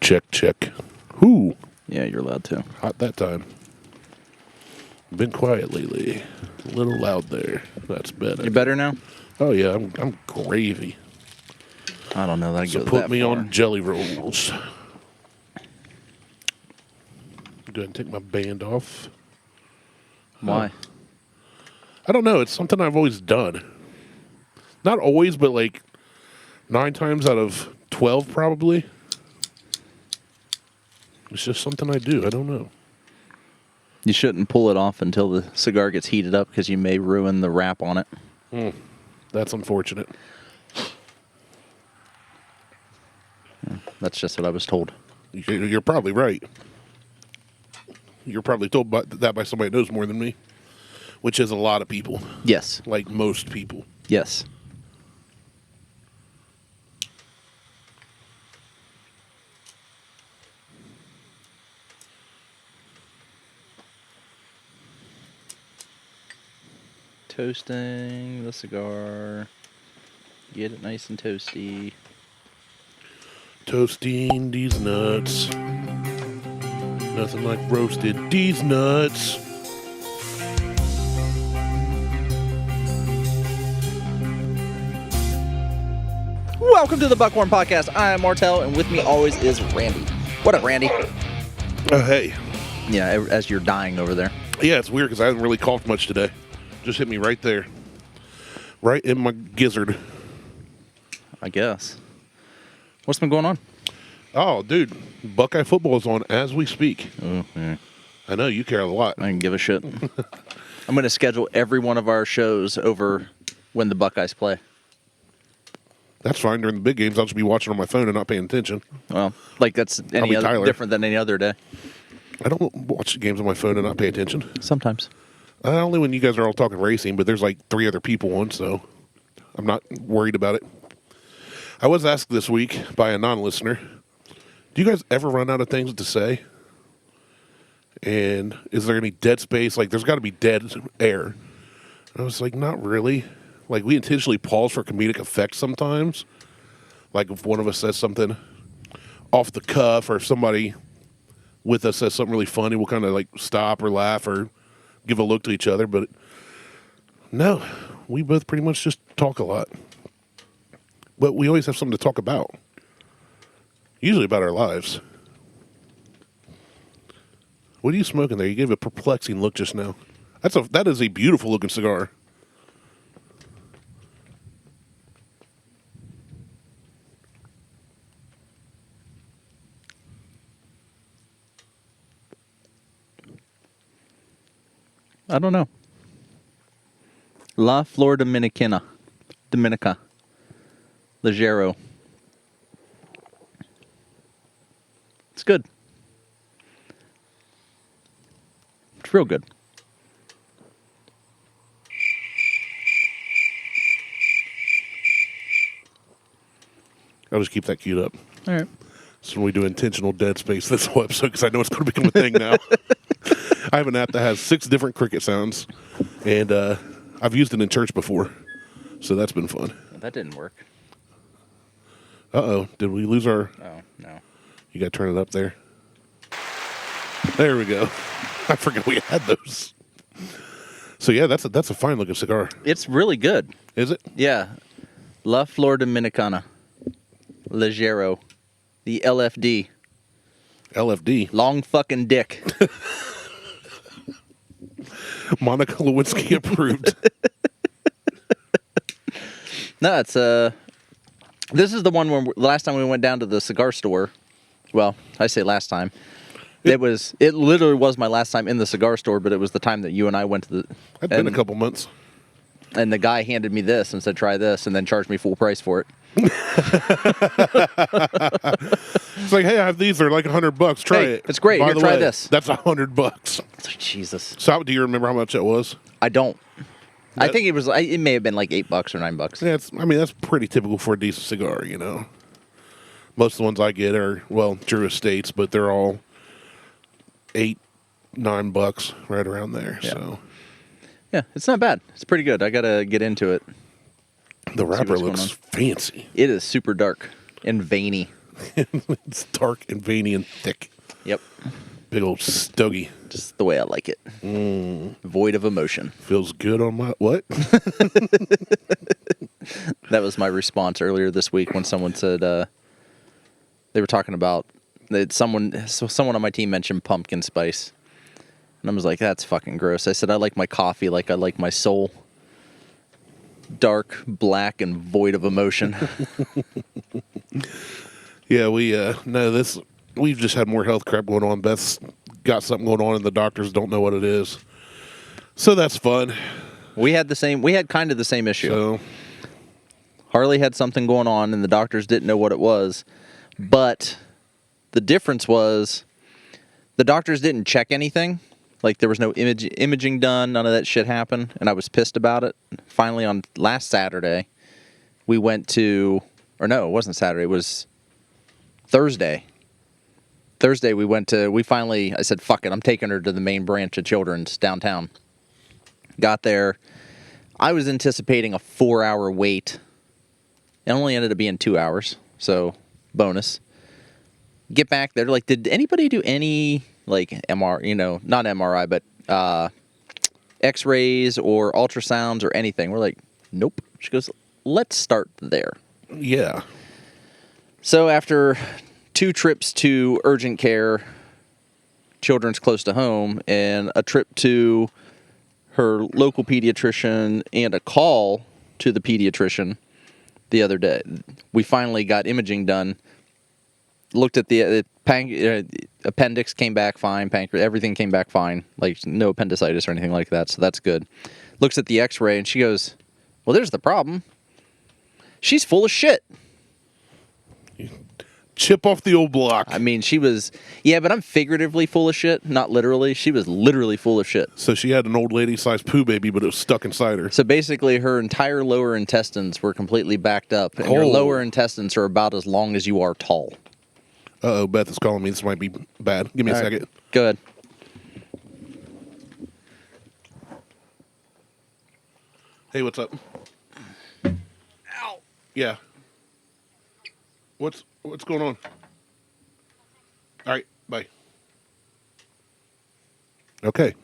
Check. Whoo. Yeah, you're allowed to. Hot that time. Been quiet lately. A little loud there. That's better. You better now? Oh, yeah. I'm gravy. I don't know that I So go put that me far. on jelly rolls. Go ahead and take my band off. Why? I don't know. It's something I've always done. Not always, but like 9 times out of 12 probably. It's just something I do. I don't know. You shouldn't pull it off until the cigar gets heated up because you may ruin the wrap on it. That's unfortunate. That's just what I was told. You're probably right. You're probably told that by somebody who knows more than me, which is a lot of people. Yes. Like most people. Yes. Toasting the cigar. Get it nice and toasty. Toasting these nuts. Nothing like roasted these nuts. Welcome to the Buckhorn Podcast. I am Martel, and with me always is Randy. What up, Randy? Hey. Yeah, as you're dying over there. Yeah, it's weird because I haven't really coughed much today. Just hit me right there. Right in my gizzard. I guess. What's been going on? Oh, dude. Buckeye football is on as we speak. Oh, yeah. I know, you care a lot. I can give a shit. I'm going to schedule every one of our shows over when the Buckeyes play. That's fine. During the big games, I'll just be watching on my phone and not paying attention. Well, like that's any other, Tyler. different than any other day. I don't watch games on my phone and not pay attention. Sometimes. Only when you guys are all talking racing, but there's like 3 other people on, so I'm not worried about it. I was asked this week by a non-listener, do you guys ever run out of things to say? And is there any dead space? Like, there's got to be dead air. And I was like, not really. Like, we intentionally pause for comedic effect sometimes. Like, if one of us says something off the cuff, or if somebody with us says something really funny, we'll kind of, like, stop or laugh or give a look to each other. But, no, we both pretty much just talk a lot. But we always have something to talk about. Usually about our lives. What are you smoking there? You gave a perplexing look just now. That is a beautiful looking cigar. I don't know. La Flor Dominica. Ligero. It's good. It's real good. I'll just keep that queued up. All right. So when we do intentional dead space this whole episode, because I know it's going to become a thing now. I have an app that has 6 different cricket sounds, and I've used it in church before, so that's been fun. That didn't work. Uh-oh. Did we lose our... Oh, no. You got to turn it up there. There we go. I forgot we had those. So, yeah, that's a fine-looking cigar. It's really good. Is it? Yeah. La Flor Dominicana. Ligero. The LFD. LFD. Long fucking dick. Monica Lewinsky approved. No, it's this is the one where last time we went down to the cigar store. Well, I say last time. It literally was my last time in the cigar store, but it was the time that you and I went to the... It's been a couple months. And the guy handed me this and said, try this, and then charged me full price for it. It's like, hey, I have these. They're like $100. Try it. It's great. By Here, the try way, this. That's $100. It's like, Jesus. So, do you remember how much it was? I don't. I think it may have been like $8 or $9. Yeah, that's pretty typical for a decent cigar, you know. Most of the ones I get are, well, Drew Estates, but they're all $8, $9, right around there. Yeah. So, yeah, it's not bad. It's pretty good. I gotta get into it. the wrapper what's looks going fancy. It is super dark and veiny. It's dark and veiny and thick. Yep. Big old stogie. Just the way I like it. Void of emotion. Feels good on my what? That was my response earlier this week when someone said they were talking about that someone on my team mentioned pumpkin spice. And I was like, that's fucking gross. I said, I like my coffee like I like my soul. Dark, black, and void of emotion. Yeah, we've just had more health crap going on. Beth's got something going on and the doctors don't know what it is. So that's fun. We had kind of the same issue. So Harley had something going on and the doctors didn't know what it was. But the difference was the doctors didn't check anything. Like, there was no imaging done. None of that shit happened. And I was pissed about it. Finally, on last Saturday, we went to... Or no, it wasn't Saturday. It was Thursday. Thursday, I said, fuck it. I'm taking her to the main branch of Children's downtown. Got there. I was anticipating a 4-hour wait. It only ended up being 2 hours. So, bonus. Get back there. Like, did anybody do any... like not MRI, but X-rays or ultrasounds or anything? We're like, nope. She goes, let's start there. yeah. So after 2 trips to urgent care, Children's close to home, and a trip to her local pediatrician and a call to the pediatrician the other day, we finally got imaging done. Looked at the appendix, came back fine. Pancreas, everything came back fine. Like, no appendicitis or anything like that, so that's good. Looks at the x-ray, and she goes, well, there's the problem. She's full of shit. Chip off the old block. I mean, she was... Yeah, but I'm figuratively full of shit, not literally. She was literally full of shit. So she had an old lady-sized poo baby, but it was stuck inside her. So basically, her entire lower intestines were completely backed up, and your lower intestines are about as long as you are tall. Uh-oh, Beth is calling me. This might be bad. Give me a second. Go ahead. Hey, what's up? Ow. Yeah. What's going on? All right, bye. Okay.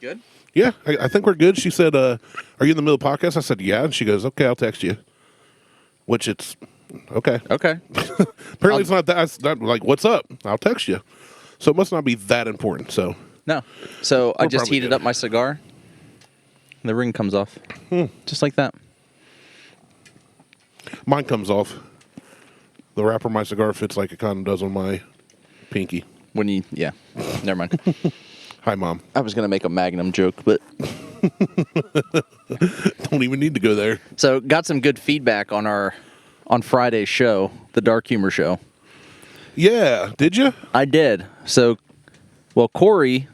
Good? Yeah, I think we're good. She said, are you in the middle of the podcast? I said, yeah. And she goes, okay, I'll text you. Which it's... Okay. Okay. Apparently it's not that. It's not like, what's up? I'll text you. So it must not be that important. So No. So I We're just probably heated good. up my cigar. And the ring comes off. Just like that. mine comes off. The wrapper of my cigar fits like a condom does on my pinky. Yeah. Never mind. Hi, Mom. I was going to make a Magnum joke, but... Don't even need to go there. So got some good feedback on Friday's show, the Dark Humor Show. Yeah. Did you? I did. So, well, Corey,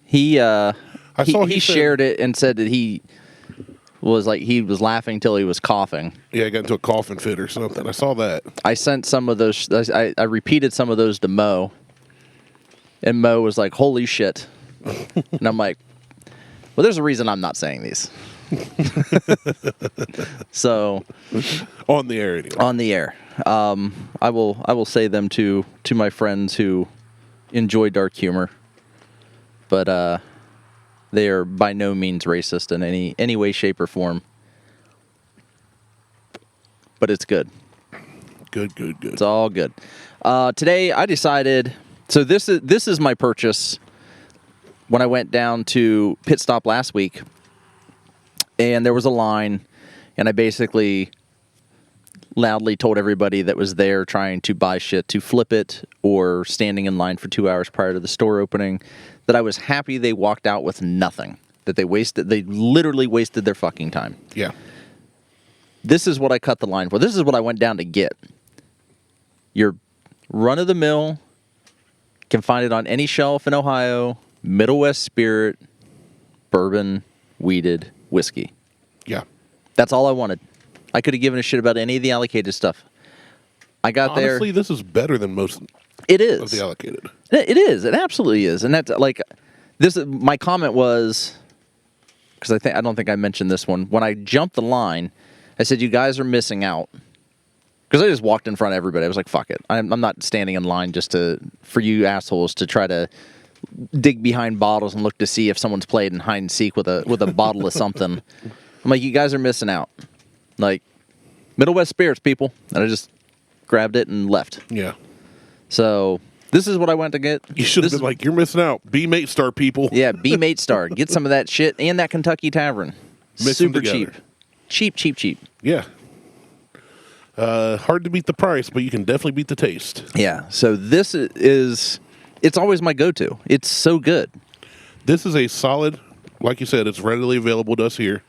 he said- shared it and said that he was laughing till he was coughing. Yeah, I got into a coughing fit or something. I saw that. I sent some of those. I repeated some of those to Mo, and Mo was like, "Holy shit!" And I'm like, "Well, there's a reason I'm not saying these." So On the air anyway. on the air, I will say them to my friends who enjoy dark humor, but they are by no means racist in any way, shape, or form. But it's good. Good. It's all good. Today I decided. So this is my purchase. When I went down to Pit Stop last week, and there was a line, and I basically loudly told everybody that was there trying to buy shit to flip it or standing in line for 2 hours prior to the store opening that I was happy they walked out with nothing. That they literally wasted their fucking time. Yeah. This is what I cut the line for. This is what I went down to get. Your run-of-the-mill, can find it on any shelf in Ohio, Middle West Spirit, bourbon, weeded whiskey. Yeah. That's all I wanted. I could have given a shit about any of the allocated stuff. I got there. Honestly, this is better than most It is. of the allocated. It is. It absolutely is. And that's like this. My comment was because I don't think I mentioned this one when I jumped the line. I said, "You guys are missing out Because I just walked in front of everybody. I was like, fuck it. I'm not standing in line just for you assholes to try to dig behind bottles and look to see if someone's played in hide and seek with a bottle of something. I'm like, you guys are missing out. Like, Middle West Spirits, people. And I just grabbed it and left. Yeah. So this is what I went to get. You should have been like, you're missing out. Be Mate Star, people. Yeah, be Mate Star. Get some of that shit and that Kentucky Tavern. Mix Super them cheap. together. Cheap. Yeah. Hard to beat the price, but you can definitely beat the taste. Yeah. So this is, it's always my go-to. It's so good. This is a solid, like you said, it's readily available to us here.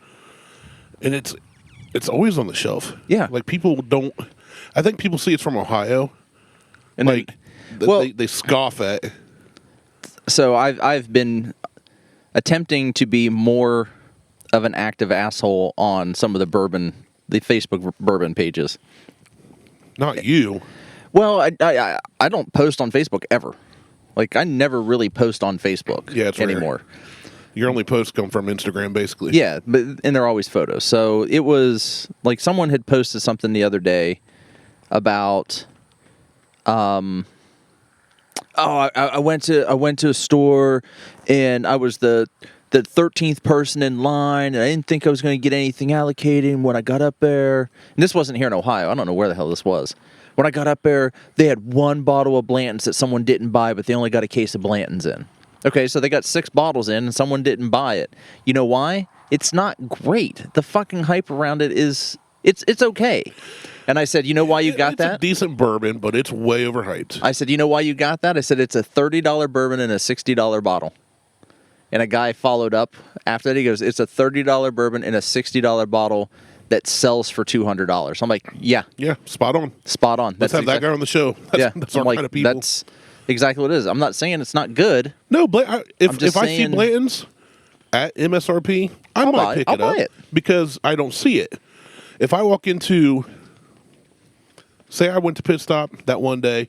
And it's always on the shelf. Yeah. Like people don't, I think people see it's from Ohio. And like, well, they scoff at. So I've been attempting to be more of an active asshole on some of the Facebook bourbon pages. Not you. Well, I don't post on Facebook ever. Like, I never really post on Facebook anymore. Rare. Your only posts come from Instagram, basically. Yeah, and they're always photos. So it was like someone had posted something the other day about, I went to a store and I was the 13th person in line, and I didn't think I was going to get anything allocated. And when I got up there, and this wasn't here in Ohio. I don't know where the hell this was. When I got up there, they had one bottle of Blanton's that someone didn't buy, but they only got a case of Blanton's in. Okay, so they got 6 bottles in, and someone didn't buy it. You know why? It's not great. The fucking hype around it is, it's okay. And I said, you know why you got that? It's a decent bourbon, but it's way overhyped. I said, you know why you got that? I said, it's a $30 bourbon in a $60 bottle. And a guy followed up after that. He goes, it's a $30 bourbon in a $60 bottle that sells for $200. I'm like, yeah. Yeah, spot on. Spot on. Let's have that guy on the show. That's our kind of people. That's exactly what it is. I'm not saying it's not good. No, if I see Blanton's at MSRP, I might pick it up because I don't see it. If I walk into, say I went to Pit Stop that one day,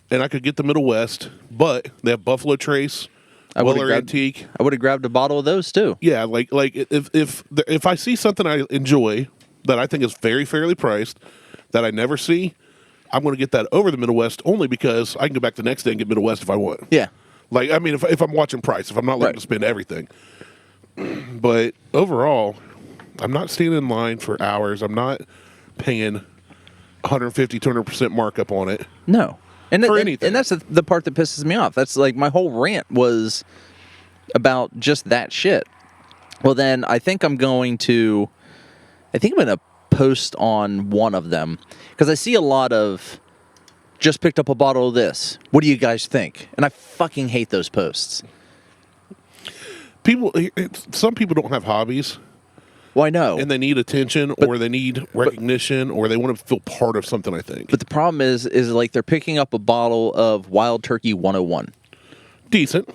and I could get the Middle West, but they have Buffalo Trace, Weller Antique. I would have grabbed a bottle of those too. Yeah, like if I see something I enjoy that I think is very fairly priced that I never see, I'm going to get that over the Middle West only because I can go back the next day and get Middle West if I want. Yeah. Like, I mean, if I'm watching price, if I'm not looking to spend everything. But overall, I'm not standing in line for hours. I'm not paying 150, 200% markup on it. No. And anything. And that's the part that pisses me off. That's like my whole rant was about just that shit. Well, then I think I'm going to post on one of them because I see a lot of just picked up a bottle of this. What do you guys think? And I fucking hate those posts. Some people don't have hobbies. Well, I know. And they need attention or they need recognition or they want to feel part of something, I think. But the problem is like they're picking up a bottle of Wild Turkey 101. Decent.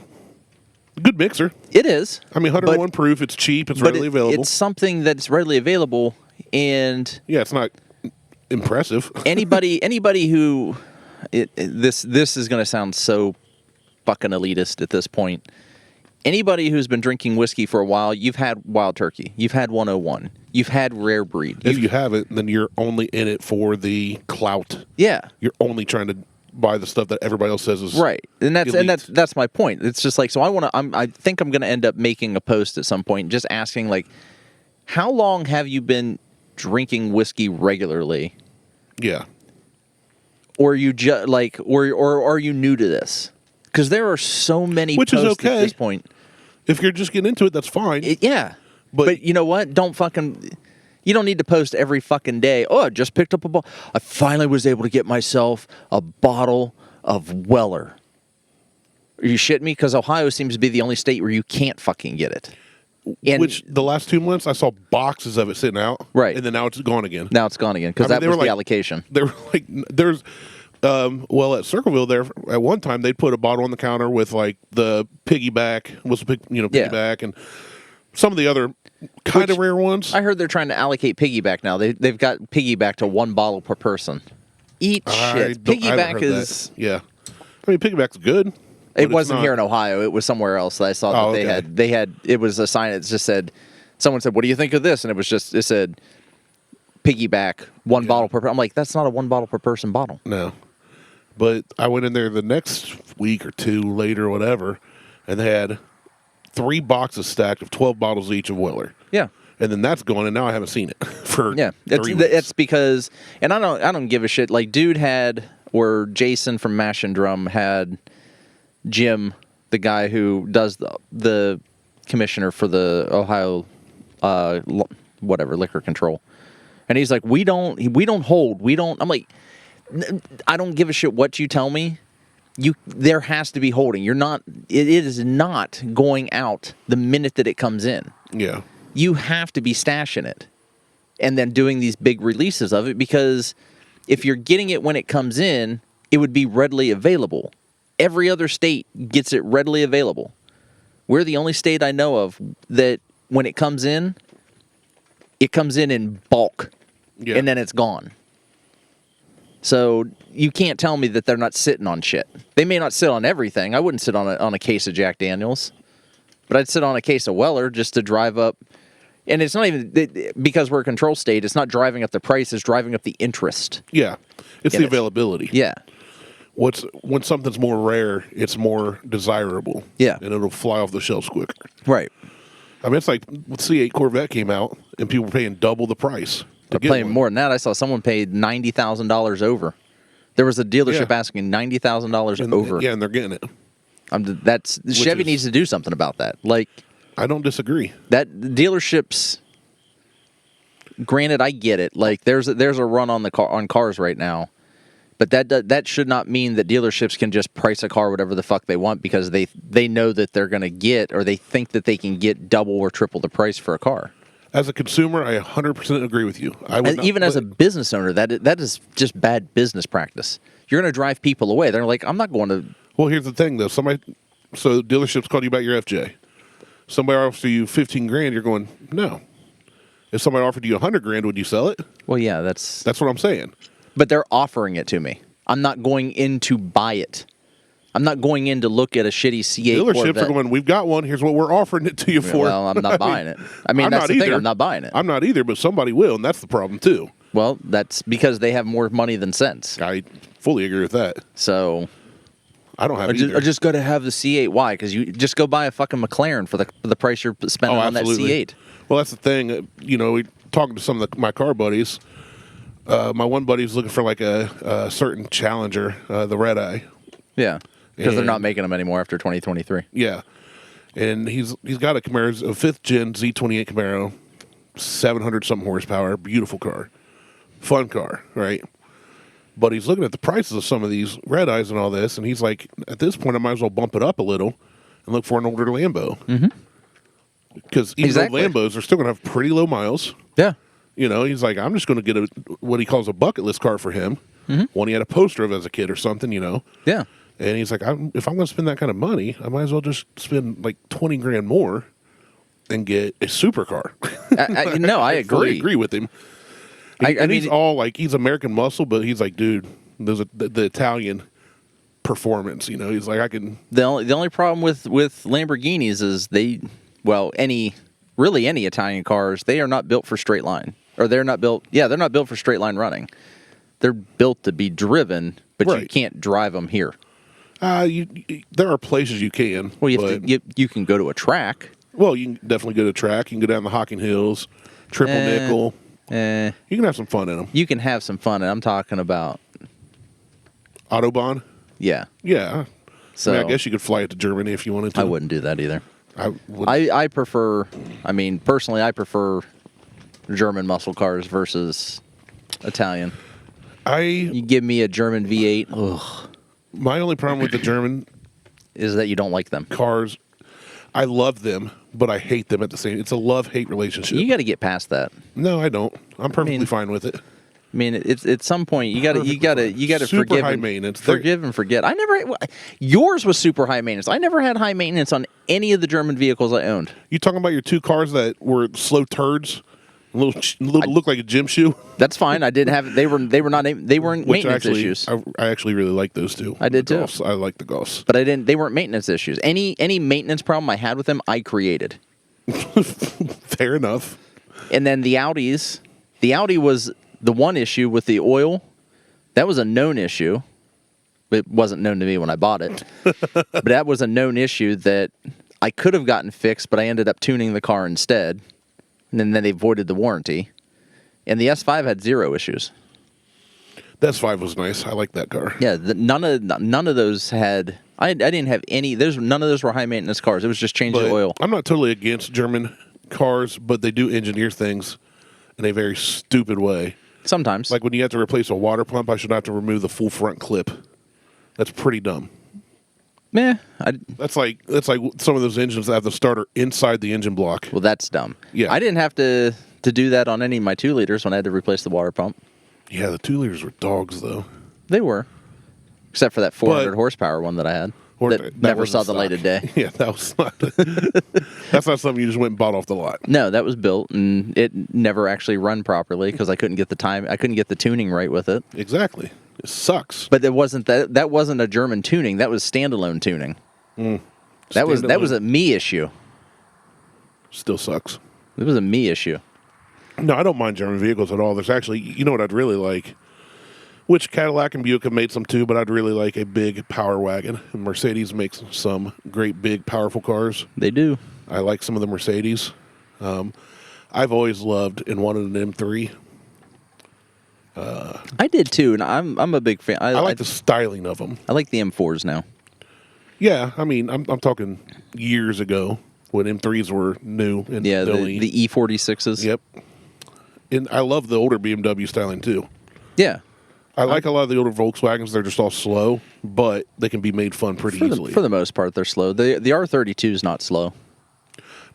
Good mixer. It is. I mean, 101 proof. It's cheap. It's readily available. It's something that's readily available. And yeah, it's not impressive. anybody who... This is going to sound so fucking elitist at this point. Anybody who's been drinking whiskey for a while, you've had Wild Turkey, you've had 101, you've had Rare Breed. If you haven't, then you're only in it for the clout. Yeah, you're only trying to buy the stuff that everybody else says is right, and elite. that's my point. It's just like, so I think I'm going to end up making a post at some point, just asking like, how long have you been drinking whiskey regularly? Yeah, or you just like, or are you new to this? Because there are so many Which posts is okay. at this point. If you're just getting into it, that's fine. Yeah. But you know what? You don't need to post every fucking day. Oh, I just picked up a bottle. I finally was able to get myself a bottle of Weller. Are you shitting me? Because Ohio seems to be the only state where you can't fucking get it. Which the last 2 months, I saw boxes of it sitting out. Right. And then now it's gone again. Now it's gone again because that was the allocation. They were like, there's... well, at Circleville, there at one time they'd put a bottle on the counter with like the piggyback, piggyback, and some of the other kind of rare ones. I heard they're trying to allocate piggyback now. They've got piggyback to 1 bottle per person. Eat shit. Piggyback is yeah. I mean, piggyback's good. It wasn't here in Ohio. It was somewhere else that I saw that they had. It was a sign that just said, someone said, "What do you think of this?" And it said, piggyback one bottle per. I'm like, that's not a one bottle per person bottle. No. But I went in there the next week or two later, or whatever, and they had 3 boxes stacked of 12 bottles each of Weller. Yeah. And then that's gone, and now I haven't seen it for 3 weeks. It's because, and I don't give a shit. Like, dude had, or Jason from Mash and Drum had Jim, the guy who does the commissioner for the Ohio, liquor control, and he's like, we don't hold. I'm like, I don't give a shit what you tell me. There has to be holding. It is not going out the minute that it comes in. Yeah. You have to be stashing it and then doing these big releases of it, because if you're getting it when it comes in, it would be readily available. Every other state gets it readily available. We're the only state I know of that when it comes in bulk, and then it's gone. So you can't tell me that they're not sitting on shit. They may not sit on everything. I wouldn't sit on a case of Jack Daniels, but I'd sit on a case of Weller just to drive up. And it's not even because we're a control state. It's not driving up the price. It's driving up the interest. Yeah, it's the availability. Yeah. When something's more rare, it's more desirable. Yeah, and it'll fly off the shelves quicker. Right. I mean, it's like when C8 Corvette came out, and people were paying double the price. They're paying more than that. I saw someone paid $90,000 over. There was a dealership asking $90,000 over. Yeah, and they're getting it. Chevy needs to do something about that. Like, I don't disagree. That dealerships. Granted, I get it. Like, there's a run on cars right now, but that should not mean that dealerships can just price a car whatever the fuck they want because they know that they're going to get, or they think that they can get double or triple the price for a car. As a consumer, I 100% agree with you. As a business owner, that is just bad business practice. You're going to drive people away. They're like, I'm not going to. Well, here's the thing, though. So dealerships called you about your FJ. Somebody offers you $15,000, you're going, no. If somebody offered you $100,000, would you sell it? Well, yeah, that's what I'm saying. But they're offering it to me. I'm not going in to buy it. I'm not going in to look at a shitty C8 Dealerships Corvette. are going, we've got one. Here's what we're offering it to you for. Well, I'm not buying it. I mean, that's the thing. I'm not buying it. I'm not either, but somebody will, and that's the problem, too. Well, that's because they have more money than sense. I fully agree with that. So I don't have either. I just got to have the C8. Why? Because you just go buy a fucking McLaren for the price you're spending on that C8. Well, that's the thing. We talking to some of my car buddies. My one buddy's looking for like a certain Challenger, the red eye. Yeah. Because they're not making them anymore after 2023. Yeah. And he's got a Camaro, a 5th gen Z28 Camaro, 700-something horsepower, beautiful car. Fun car, right? But he's looking at the prices of some of these red eyes and all this, and he's like, at this point, I might as well bump it up a little and look for an older Lambo. Because even old Lambos are still going to have pretty low miles. Yeah. He's like, I'm just going to get what he calls a bucket list car for him. One he had a poster of as a kid or something, Yeah. And he's like, if I'm going to spend that kind of money, I might as well just spend like $20,000 more and get a supercar. I agree. Fully agree with him. He's all like, he's American muscle, but he's like, dude, there's the Italian performance. He's like, I can. The only problem with Lamborghinis is any Italian cars, they are not built for straight line, or they're not built. Yeah, they're not built for straight line running. They're built to be driven, but you can't drive them here. There are places you can. Well, you can go to a track. Well, you can definitely go to a track. You can go down the Hocking Hills, Triple Nickel. You can have some fun in them. You can have some fun, and I'm talking about Autobahn. Yeah. Yeah. So I guess you could fly it to Germany if you wanted to. I wouldn't do that either. I prefer. I mean, personally, I prefer German muscle cars versus Italian. You give me a German V8. Ugh. My only problem with the German is that you don't like them. Cars, I love them, but I hate them at the same. It's a love-hate relationship. You got to get past that. No, I don't. I'm perfectly fine with it. I mean, it's at some point you got to forgive high maintenance. Forgive and forget. Yours was super high maintenance. I never had high maintenance on any of the German vehicles I owned. You talking about your 2 cars that were slow turds? Look like a gym shoe. That's fine. I didn't have. They weren't maintenance issues. I actually really like those too. I did too. I like the Golfs, but I didn't. They weren't maintenance issues. Any maintenance problem I had with them, I created. Fair enough. And then the Audis. The Audi was The one issue with the oil, that was a known issue. It wasn't known to me when I bought it. But that was a known issue that I could have gotten fixed, but I ended up tuning the car instead. And then they voided the warranty. And the S5 had 0 issues. The S5 was nice. I like that car. Yeah, none of those had. I didn't have any. None of those were high maintenance cars. It was just change the oil. I'm not totally against German cars, but they do engineer things in a very stupid way. Sometimes, Like when you have to replace a water pump, I should have to remove the full front clip. That's pretty dumb. meh. That's like some of those engines that have the starter inside the engine block. Well, that's dumb. Yeah. I didn't have to do that on any of my 2 liters when I had to replace the water pump. Yeah, the 2 liters were dogs though. They were, except for that 400 But- horsepower one that I had Or that never wasn't saw the stock. light of day. Yeah, that was not. That's not something you just went and bought off the lot. No, that was built and it never actually run properly because I couldn't get the tuning right with it. Exactly. It sucks. But that wasn't a German tuning. That was standalone tuning. That was Standalone. a me issue. Still sucks. It was a me issue. No, I don't mind German vehicles at all. There's actually, you know what I'd really like? Which Cadillac and Buick have made some too, but I'd really like a big power wagon. And Mercedes makes some great, big, powerful cars. They do. I like some of the Mercedes. I've always loved and wanted an M3. I did too, and I'm a big fan. I like the styling of them. I like the M4s now. Yeah, I mean, I'm talking years ago when M3s were new. And Yeah, only- the E46s. Yep. And I love the older BMW styling too. Yeah. I like a lot of the older Volkswagens. They're just all slow, but they can be made fun pretty easily. For the most part, they're slow. The R32 is not slow.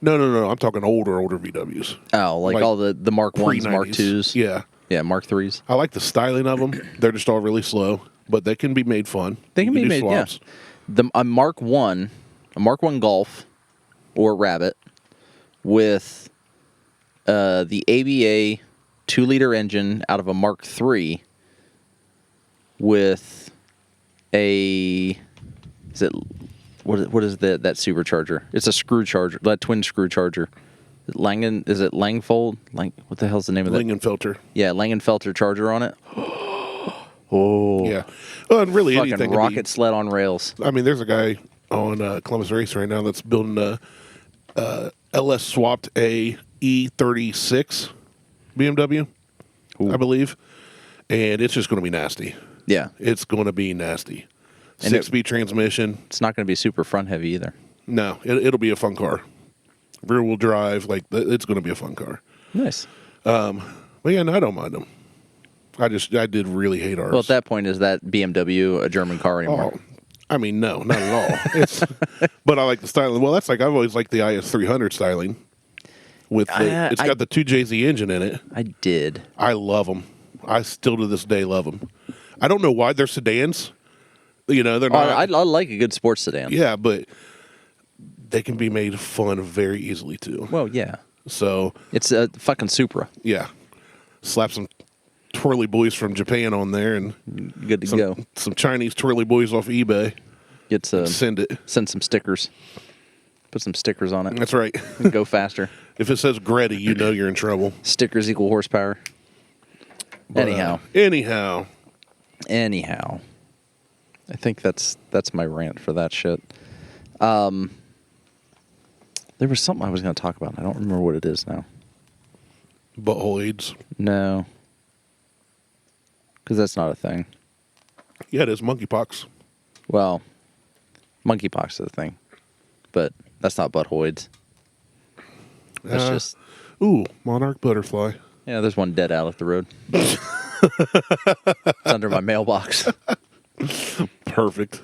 No. I'm talking older VWs. Oh, like all the Mark 1s, Mark 2s. Yeah. Yeah, Mark 3s. I like the styling of them. They're just all really slow, but they can be made fun. They can You be do made, swaps. yeah. A Mark 1 Golf or Rabbit with the ABA 2-liter engine out of a Mark 3 with what is that supercharger? It's a screw charger, that twin screw charger. Is it Langfold? What the hell's the name of that? Lingenfelter. Yeah, Langenfelter charger on it. Oh, Yeah. Well, and really fucking anything. rocket sled on rails. I mean, there's a guy on Columbus Race right now that's building a LS swapped a E36 BMW, I believe, and it's just going to be nasty. Yeah, It's going to be nasty. And 6-speed transmission. it's not going to be super front heavy either. No, it'll be a fun car. Rear wheel drive, it's going to be a fun car. Nice. But yeah, no, I don't mind them. I did really hate ours. Well, at that point, is that BMW a German car anymore? Oh, I mean, no, not at all. But I like the styling. Well, that's I've always liked the IS300 styling. It's got the 2JZ engine in it. I did. I love them. I still to this day love them. I don't know why they're sedans. They're not. I like a good sports sedan. Yeah, but they can be made fun very easily too. Well, yeah. So It's a fucking Supra. yeah, slap some twirly boys from Japan on there and Good to go. some Chinese twirly boys off eBay. Get some. Send Send some stickers. Put some stickers on it. That's right. Go faster. If it says Gretty, you know you're in trouble. Stickers equal horsepower. But, anyhow, I think that's my rant for that shit. There was something I was going to talk about. I don't remember what it is now. butthole AIDS. No. Because that's not a thing. Yeah, it is monkeypox. Well, monkeypox is a thing. But that's not butthoids. That's just... Ooh, monarch butterfly. Yeah, there's one dead out at the road. It's under my mailbox. Perfect.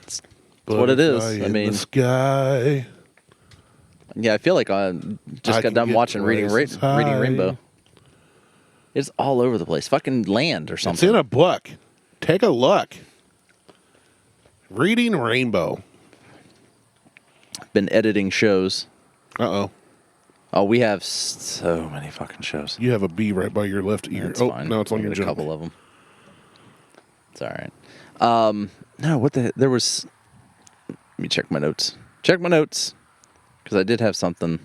That's what it is. Butterfly I in mean, the sky. yeah, I feel like I just I got can done get watching Reading twice as high. Rainbow. It's all over the place. Fucking land or It's something. in a book. Take a look. Reading Rainbow. Been editing shows. Uh-oh. Oh, we have so many fucking shows. You have a bee right by your left ear. That's Oh, fine. no, it's on I your got jump. a couple of them. It's all right. No, there was... Let me check my notes. Because I did have something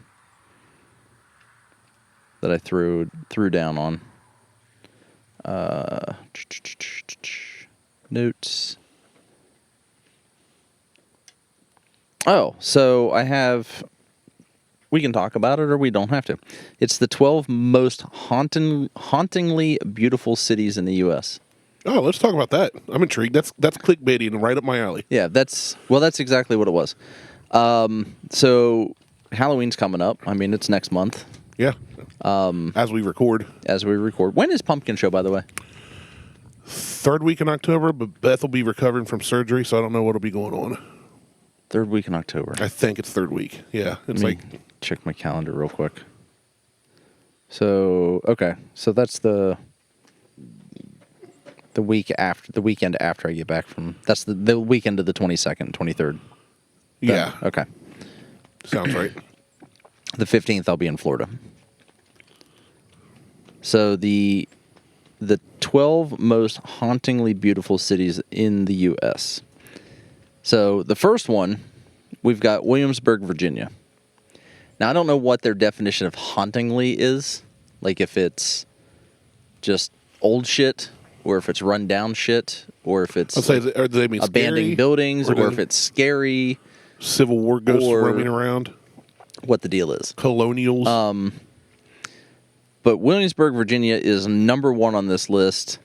that I threw down on. Notes. Oh, so I have. We can talk about it, or we don't have to. It's the 12 most hauntingly beautiful cities in the U.S. Oh, let's talk about that. I'm intrigued. That's clickbaity and right up my alley. Yeah, that's exactly what it was. So Halloween's coming up. I mean, it's next month. Yeah. As we record. When is Pumpkin Show, by the way? Third week in October, but Beth will be recovering from surgery, so I don't know what'll be going on. Third week in October. I think it's third week. Yeah. It's like check my calendar real quick. So, okay. So that's the weekend after I get back from, that's the weekend of the 22nd, 23rd. Yeah. Okay. Sounds right. The 15th, I'll be in Florida. So the 12 most hauntingly beautiful cities in the U.S. So the first one, we've got Williamsburg, Virginia. Now, I don't know what their definition of hauntingly is. Like if it's just old shit, or if it's run down shit, or if it's do they mean abandoned scary, buildings, or if it's scary. Civil War ghosts roaming around. What the deal is. Colonials. But Williamsburg, Virginia is number one on this list.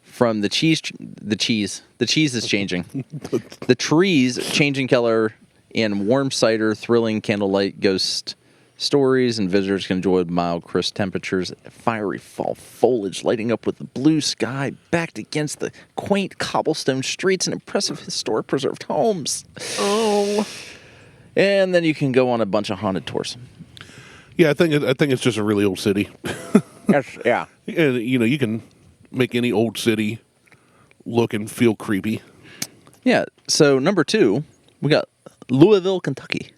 From the cheese is changing. The trees changing color, and warm cider, thrilling candlelight ghost stories, and visitors can enjoy mild, crisp temperatures, fiery fall foliage lighting up with the blue sky, backed against the quaint cobblestone streets and impressive historic preserved homes. Oh. And then you can go on a bunch of haunted tours. Yeah, I think it's just a really old city. Yes, yeah. And you can make any old city look and feel creepy. Yeah. So number 2, we got Louisville, Kentucky.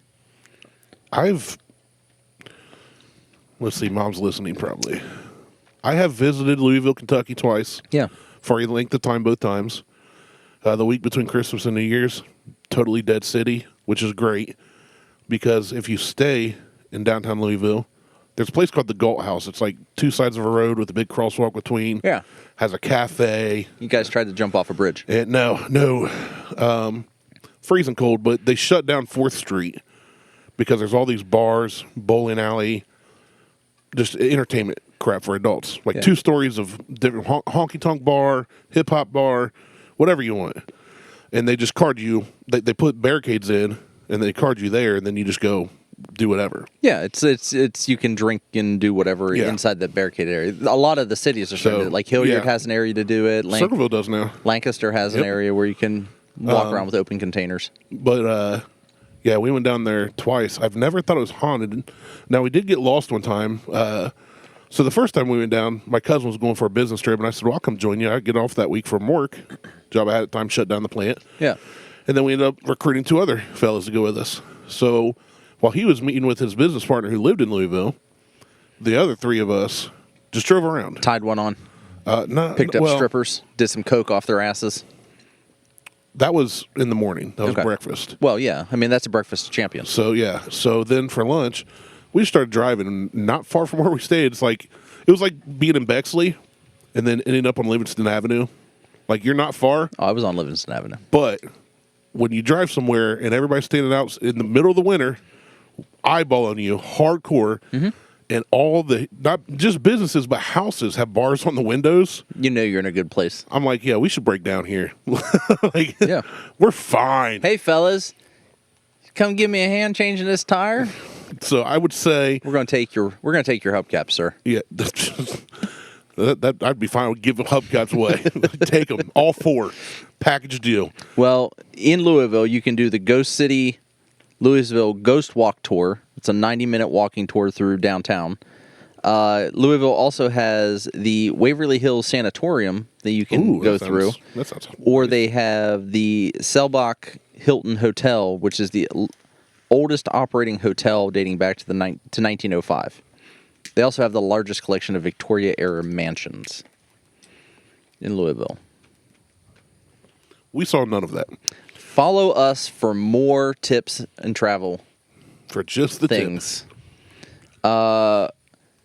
Let's see, Mom's listening probably. I have visited Louisville, Kentucky twice. Yeah. For a length of time, both times. The week between Christmas and New Year's, totally dead city, which is great because if you stay in downtown Louisville, there's a place called the Galt House. It's like two sides of a road with a big crosswalk between. Yeah. Has a cafe. You guys tried to jump off a bridge. No. Freezing cold, but they shut down 4th Street because there's all these bars, bowling alley, just entertainment crap for adults. Like 2 stories of different honky-tonk bar, hip-hop bar, whatever you want. And they just card you. They put barricades in, and they card you there, and then you just go do whatever. Yeah, it's you can drink and do whatever inside the barricade area. A lot of the cities are starting to, like Hilliard has an area to do it. Circleville does now. Lancaster has an area where you can walk around with open containers. But we went down there twice. I've never thought it was haunted. Now, we did get lost one time. So the first time we went down, my cousin was going for a business trip, and I said, well, I'll come join you. I get off that week from work. Job I had at the time shut down the plant. Yeah. And then we ended up recruiting 2 other fellas to go with us. So while he was meeting with his business partner who lived in Louisville, the other 3 of us just drove around. Tied one on. Picked up strippers. Did some coke off their asses. That was in the morning. That was breakfast. Well, yeah. I mean, that's a breakfast champion. So, yeah. So then for lunch, we started driving not far from where we stayed. It was like being in Bexley and then ending up on Livingston Avenue. Like, you're not far. Oh, I was on Livingston Avenue. But when you drive somewhere and everybody's standing out in the middle of the winter, eyeballing you hardcore, and all the, not just businesses, but houses have bars on the windows. You know you're in a good place. I'm like, yeah, we should break down here. We're fine. Hey, fellas, come give me a hand changing this tire. So I would say we're gonna take your hubcaps, sir. Yeah, that I'd be fine with giving hubcaps away. Take them, all 4, package deal. Well, in Louisville, you can do the Ghost City Louisville Ghost Walk Tour. It's a 90-minute walking tour through downtown. Louisville also has the Waverly Hills Sanatorium that you can go through. That sounds or they have the Selbach Hilton Hotel, which is the oldest operating hotel dating back to 1905. They also have the largest collection of Victoria-era mansions in Louisville. We saw none of that. Follow us for more tips and travel. For just the things.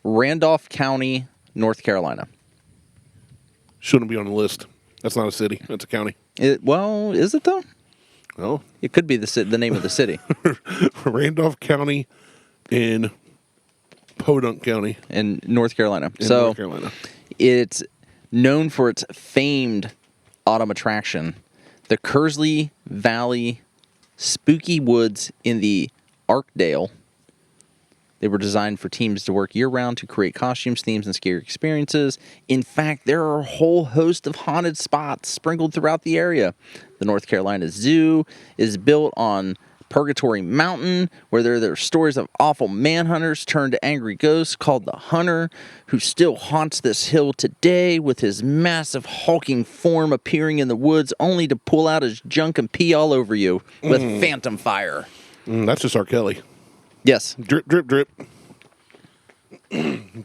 Randolph County, North Carolina. Shouldn't be on the list. That's not a city. That's a county. Well, is it though? Oh, It could be the name of the city Randolph County in Podunk County in North Carolina. in North Carolina. It's known for its famed autumn attraction, the Kersley Valley Spooky Woods in the Arkdale. They were designed for teams to work year-round to create costumes, themes, and scary experiences. In fact, there are a whole host of haunted spots sprinkled throughout the area. The North Carolina Zoo is built on Purgatory Mountain, where there are stories of awful manhunters turned to angry ghosts called the Hunter, who still haunts this hill today with his massive hulking form appearing in the woods only to pull out his junk and pee all over you with phantom fire. That's just R. Kelly. Yes. Drip, drip, drip.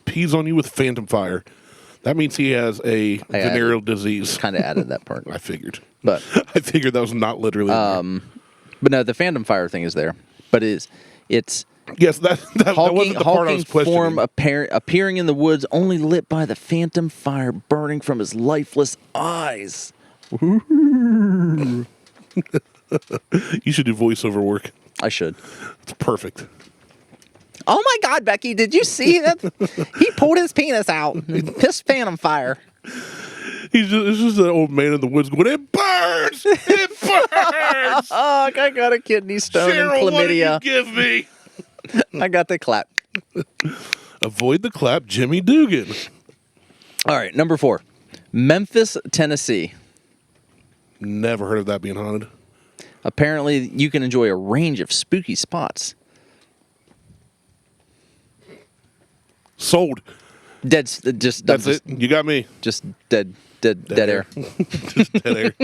Pees on you with phantom fire. That means he has a venereal disease. Kind of added that part. I figured. But I figured that was not literally but no, the phantom fire thing is there. But it's yes, that wasn't the part I was questioning. Form appearing in the woods only lit by the phantom fire burning from his lifeless eyes. You should do voiceover work. I should. It's perfect. Oh my God, Becky, did you see that? He pulled his penis out and pissed phantom fire. It's just an old man in the woods going, it burns! It burns! Oh, I got a kidney stone Cheryl, and chlamydia. what did you give me? I got the clap. Avoid the clap, Jimmy Dugan. All right, number 4. Memphis, Tennessee. Never heard of that being haunted. Apparently, you can enjoy a range of spooky spots. Sold. That's it. You got me. Just dead air. Just dead air.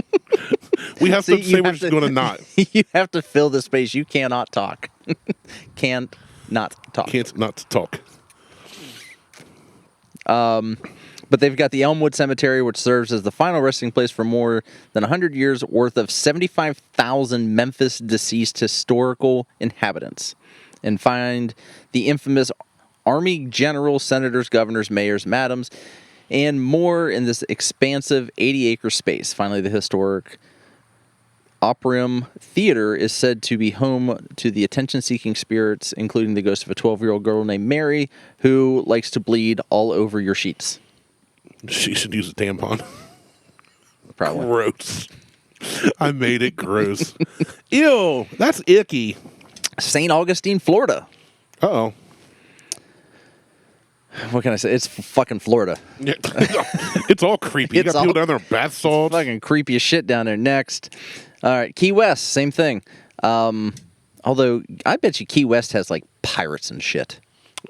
We have to say we're just going to not. You have to fill the space. You cannot talk. Can't not talk. Can't not talk. But they've got the Elmwood Cemetery, which serves as the final resting place for more than 100 years worth of 75,000 Memphis deceased historical inhabitants. And find the infamous Army generals, senators, governors, mayors, madams, and more in this expansive 80-acre space. Finally, the historic Opryum Theater is said to be home to the attention-seeking spirits, including the ghost of a 12-year-old girl named Mary, who likes to bleed all over your sheets. She should use a tampon. Probably. Gross. I made it gross. Ew, that's icky. St. Augustine, Florida. Uh-oh. What can I say? It's fucking Florida. Yeah. It's all creepy. You got people down there with bath salts. Fucking creepy as shit down there. Next. All right, Key West, same thing. Although, I bet you Key West has, like, pirates and shit.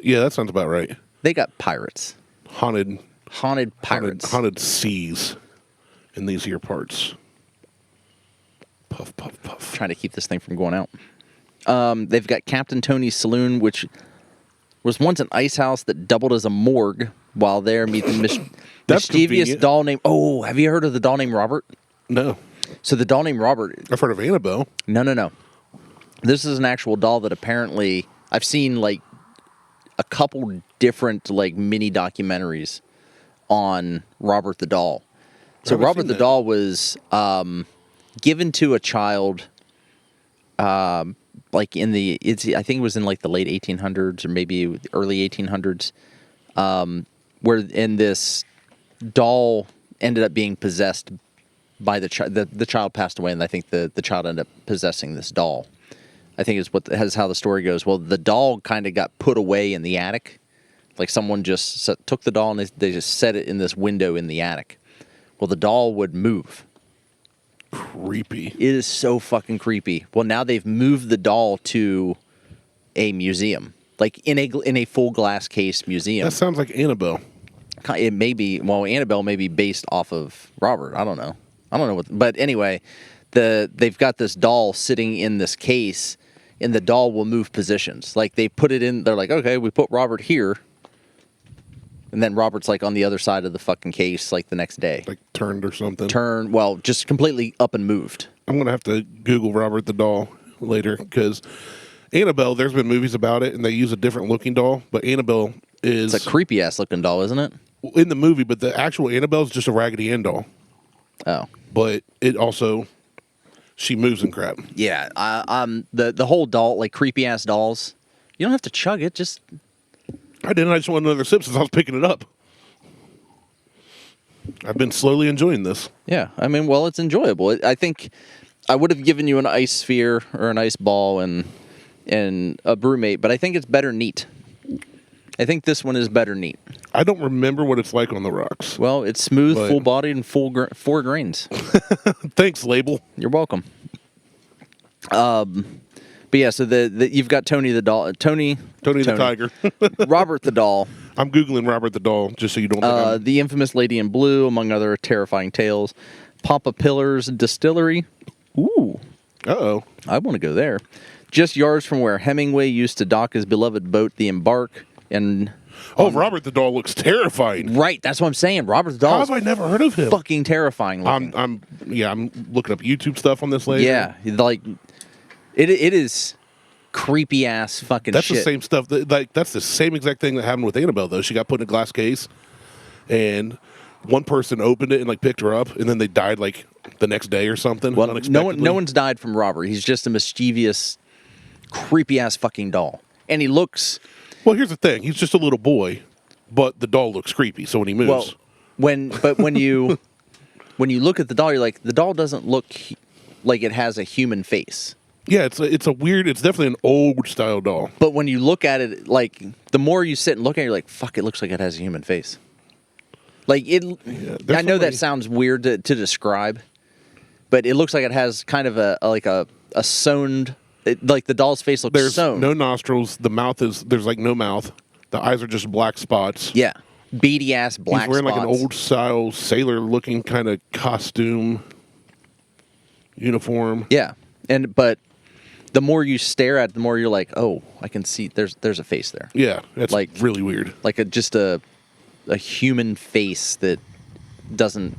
Yeah, that sounds about right. They got pirates. Haunted Pirates. Haunted seas in these here parts. Puff, puff, puff. Trying to keep this thing from going out. They've got Captain Tony's Saloon, which was once an ice house that doubled as a morgue. While there, meet the mischievous convenient. doll named... Oh, have you heard of the doll named Robert? No. So the doll named Robert... I've heard of Annabelle. No. This is an actual doll that apparently... I've seen, like, a couple different, like, mini documentaries on Robert the doll. So Robert the doll was given to a child... like in the, I think it was in like the late 1800s or maybe early 1800s, where in this doll ended up being possessed by the child. The child passed away, and I think the child ended up possessing this doll. I think is how the story goes. Well, the doll kind of got put away in the attic, like someone just took the doll and they just set it in this window in the attic. Well, the doll would move. Creepy. It is so fucking creepy. Well, now they've moved the doll to a museum, like in a full glass case museum. That sounds like Annabelle. It may be. Well, Annabelle may be based off of Robert. I don't know what. But anyway, they've got this doll sitting in this case, and the doll will move positions. Like they put it in. They're like, okay, we put Robert here. And then Robert's like on the other side of the fucking case like the next day. Like turned or something. Well, just completely up and moved. I'm going to have to Google Robert the doll later because Annabelle, there's been movies about it and they use a different looking doll, but Annabelle is... It's a creepy ass looking doll, isn't it? in the movie, but the actual Annabelle is just a Raggedy Ann doll. Oh. But it also, she moves and crap. Yeah. The whole doll, like creepy ass dolls. You don't have to chug it. Just. I didn't. I just want another sip since I was picking it up. I've been slowly enjoying this. Yeah. I mean, well, it's enjoyable. I think I would have given you an ice sphere or an ice ball and a brewmate, but I think it's better neat. I think this one is better neat. I don't remember what it's like on the rocks. Well, it's smooth, But- full-bodied, and 4 grains. Thanks, label. You're welcome. But yeah, so you've got Tony the doll, Tony Tony the Tiger. Robert the doll, I'm Googling Robert the Doll just so you don't think I'm... the infamous Lady in Blue, among other terrifying tales. Papa Pillar's Distillery. Ooh, Uh-oh. I want to go there. Just yards from where Hemingway used to dock his beloved boat, the Embark, and Oh, Robert the Doll looks terrifying. right, that's what I'm saying. Robert the doll How is have I never heard of him? fucking terrifying looking. I'm looking up YouTube stuff on this later. Yeah, like it is creepy ass fucking That's shit. the same stuff. That's the same exact thing that happened with Annabelle, though. She got put in a glass case, and one person opened it and like picked her up, and then they died like the next day or something. Well, unexpectedly. no one's died from Robert. He's just a mischievous, creepy ass fucking doll, and he looks Well, here's the thing. He's just a little boy, but the doll looks creepy. So when he moves, well. When you look at the doll, you're like, the doll doesn't look like it has a human face. yeah, it's a weird. It's definitely an old style doll. But when you look at it, like the more you sit and look at it, you're like, fuck, it looks like it has a human face. Like it. I know that sounds weird to describe, but it looks like it has kind of a sewn. Like the doll's face looks There's sewn. no nostrils. The mouth there's like no mouth. The eyes are just black spots. Yeah, beady ass black. He's wearing spots. like an old style sailor looking kind of costume uniform. Yeah, but the more you stare at it, the more you're like, oh, I can see there's a face there. Yeah, it's Like- really weird. Like just a human face that doesn't.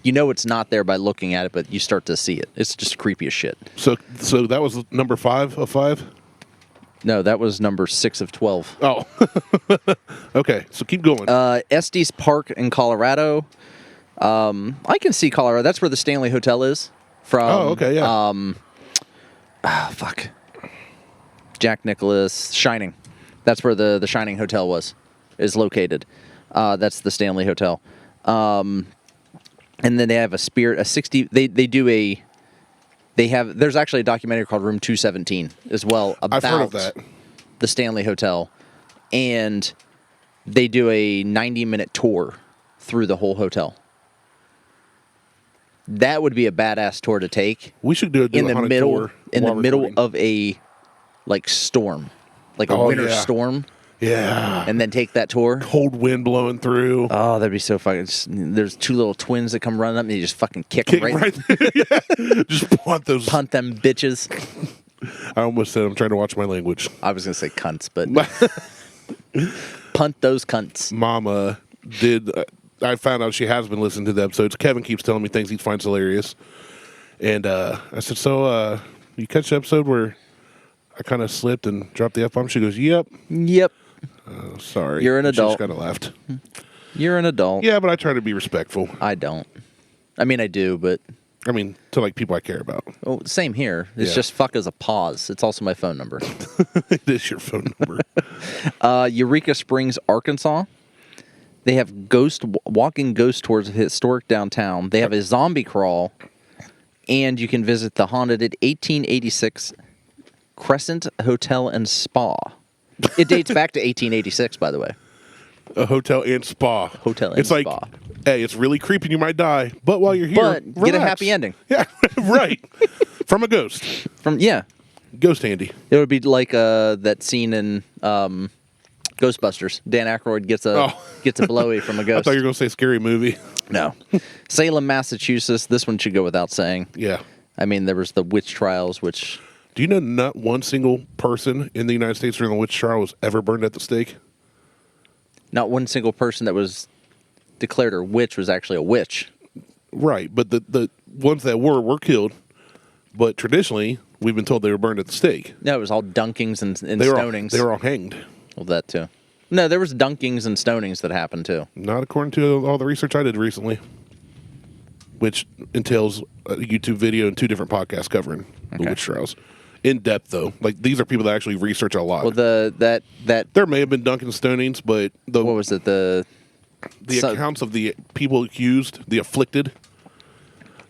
You know it's not there by looking at it, but you start to see it. It's just creepy as shit. So that was number 5 of 5. No, that was number 6 of 12. Oh, okay. So keep going. Estes Park in Colorado. I can see Colorado. That's where the Stanley Hotel is. From. Oh, okay, yeah. Fuck. Jack Nicklaus, Shining. That's where the Shining Hotel is located. That's the Stanley Hotel. And then they have a Spirit, a 60. There's actually a documentary called Room 217 as well about I've heard of that. the Stanley Hotel, and they do a 90-minute tour through the whole hotel. That would be a badass tour to take. We should do in a the haunted middle tour in the while middle recording. of a storm, like a Oh, winter yeah. storm, Yeah. and then take that tour. Cold wind blowing through. Oh, that'd be so fucking. There's 2 little twins that come running up and you just fucking kick them Kick right, right yeah. Just punt those. punt them bitches. I almost said I'm trying to watch my language. I was gonna say cunts, but punt those cunts. Mama did. I found out she has been listening to the episodes. Kevin keeps telling me things he finds hilarious. And I said, so you catch the episode where I kind of slipped and dropped the F-bomb? She goes, yep. Yep, Sorry. You're an She adult. just kind of laughed. you're an adult. Yeah, but I try to be respectful. I don't. I mean, I do, but I mean, to like people I care about. oh, same here. It's Yeah. just fuck as a pause. It's also my phone number. It is your phone number. Eureka Springs, Arkansas. They have walking ghost tours of historic downtown. They have a zombie crawl, and you can visit the haunted 1886 Crescent Hotel and Spa. It dates back to 1886, by the way. A hotel and spa. Hotel and it's like, spa. hey, it's really creepy and you might die, but while you're here, But get a relax. happy ending. Yeah, right. From a ghost. Ghost handy. It would be like that scene in Ghostbusters. Dan Aykroyd gets a blowy from a I ghost. thought you were going to say scary movie. No. Salem, Massachusetts. This one should go without saying. Yeah. I mean, there was the witch trials, which Do you know not one single person in the United States during the witch trial was ever burned at the stake? not one single person that was declared a witch was actually a witch. Right, but the ones that were killed. But traditionally, we've been told they were burned at the stake. No, it was all dunkings and They were stonings. they were all hanged. Well, that too. No, there was dunkings and stonings that happened too. Not according to all the research I did recently, which entails a YouTube video and 2 different podcasts covering the witch trials. In depth, though. Like, these are people that actually research a lot. Well, there may have been dunking stonings, but what was it? The accounts of the people accused, the afflicted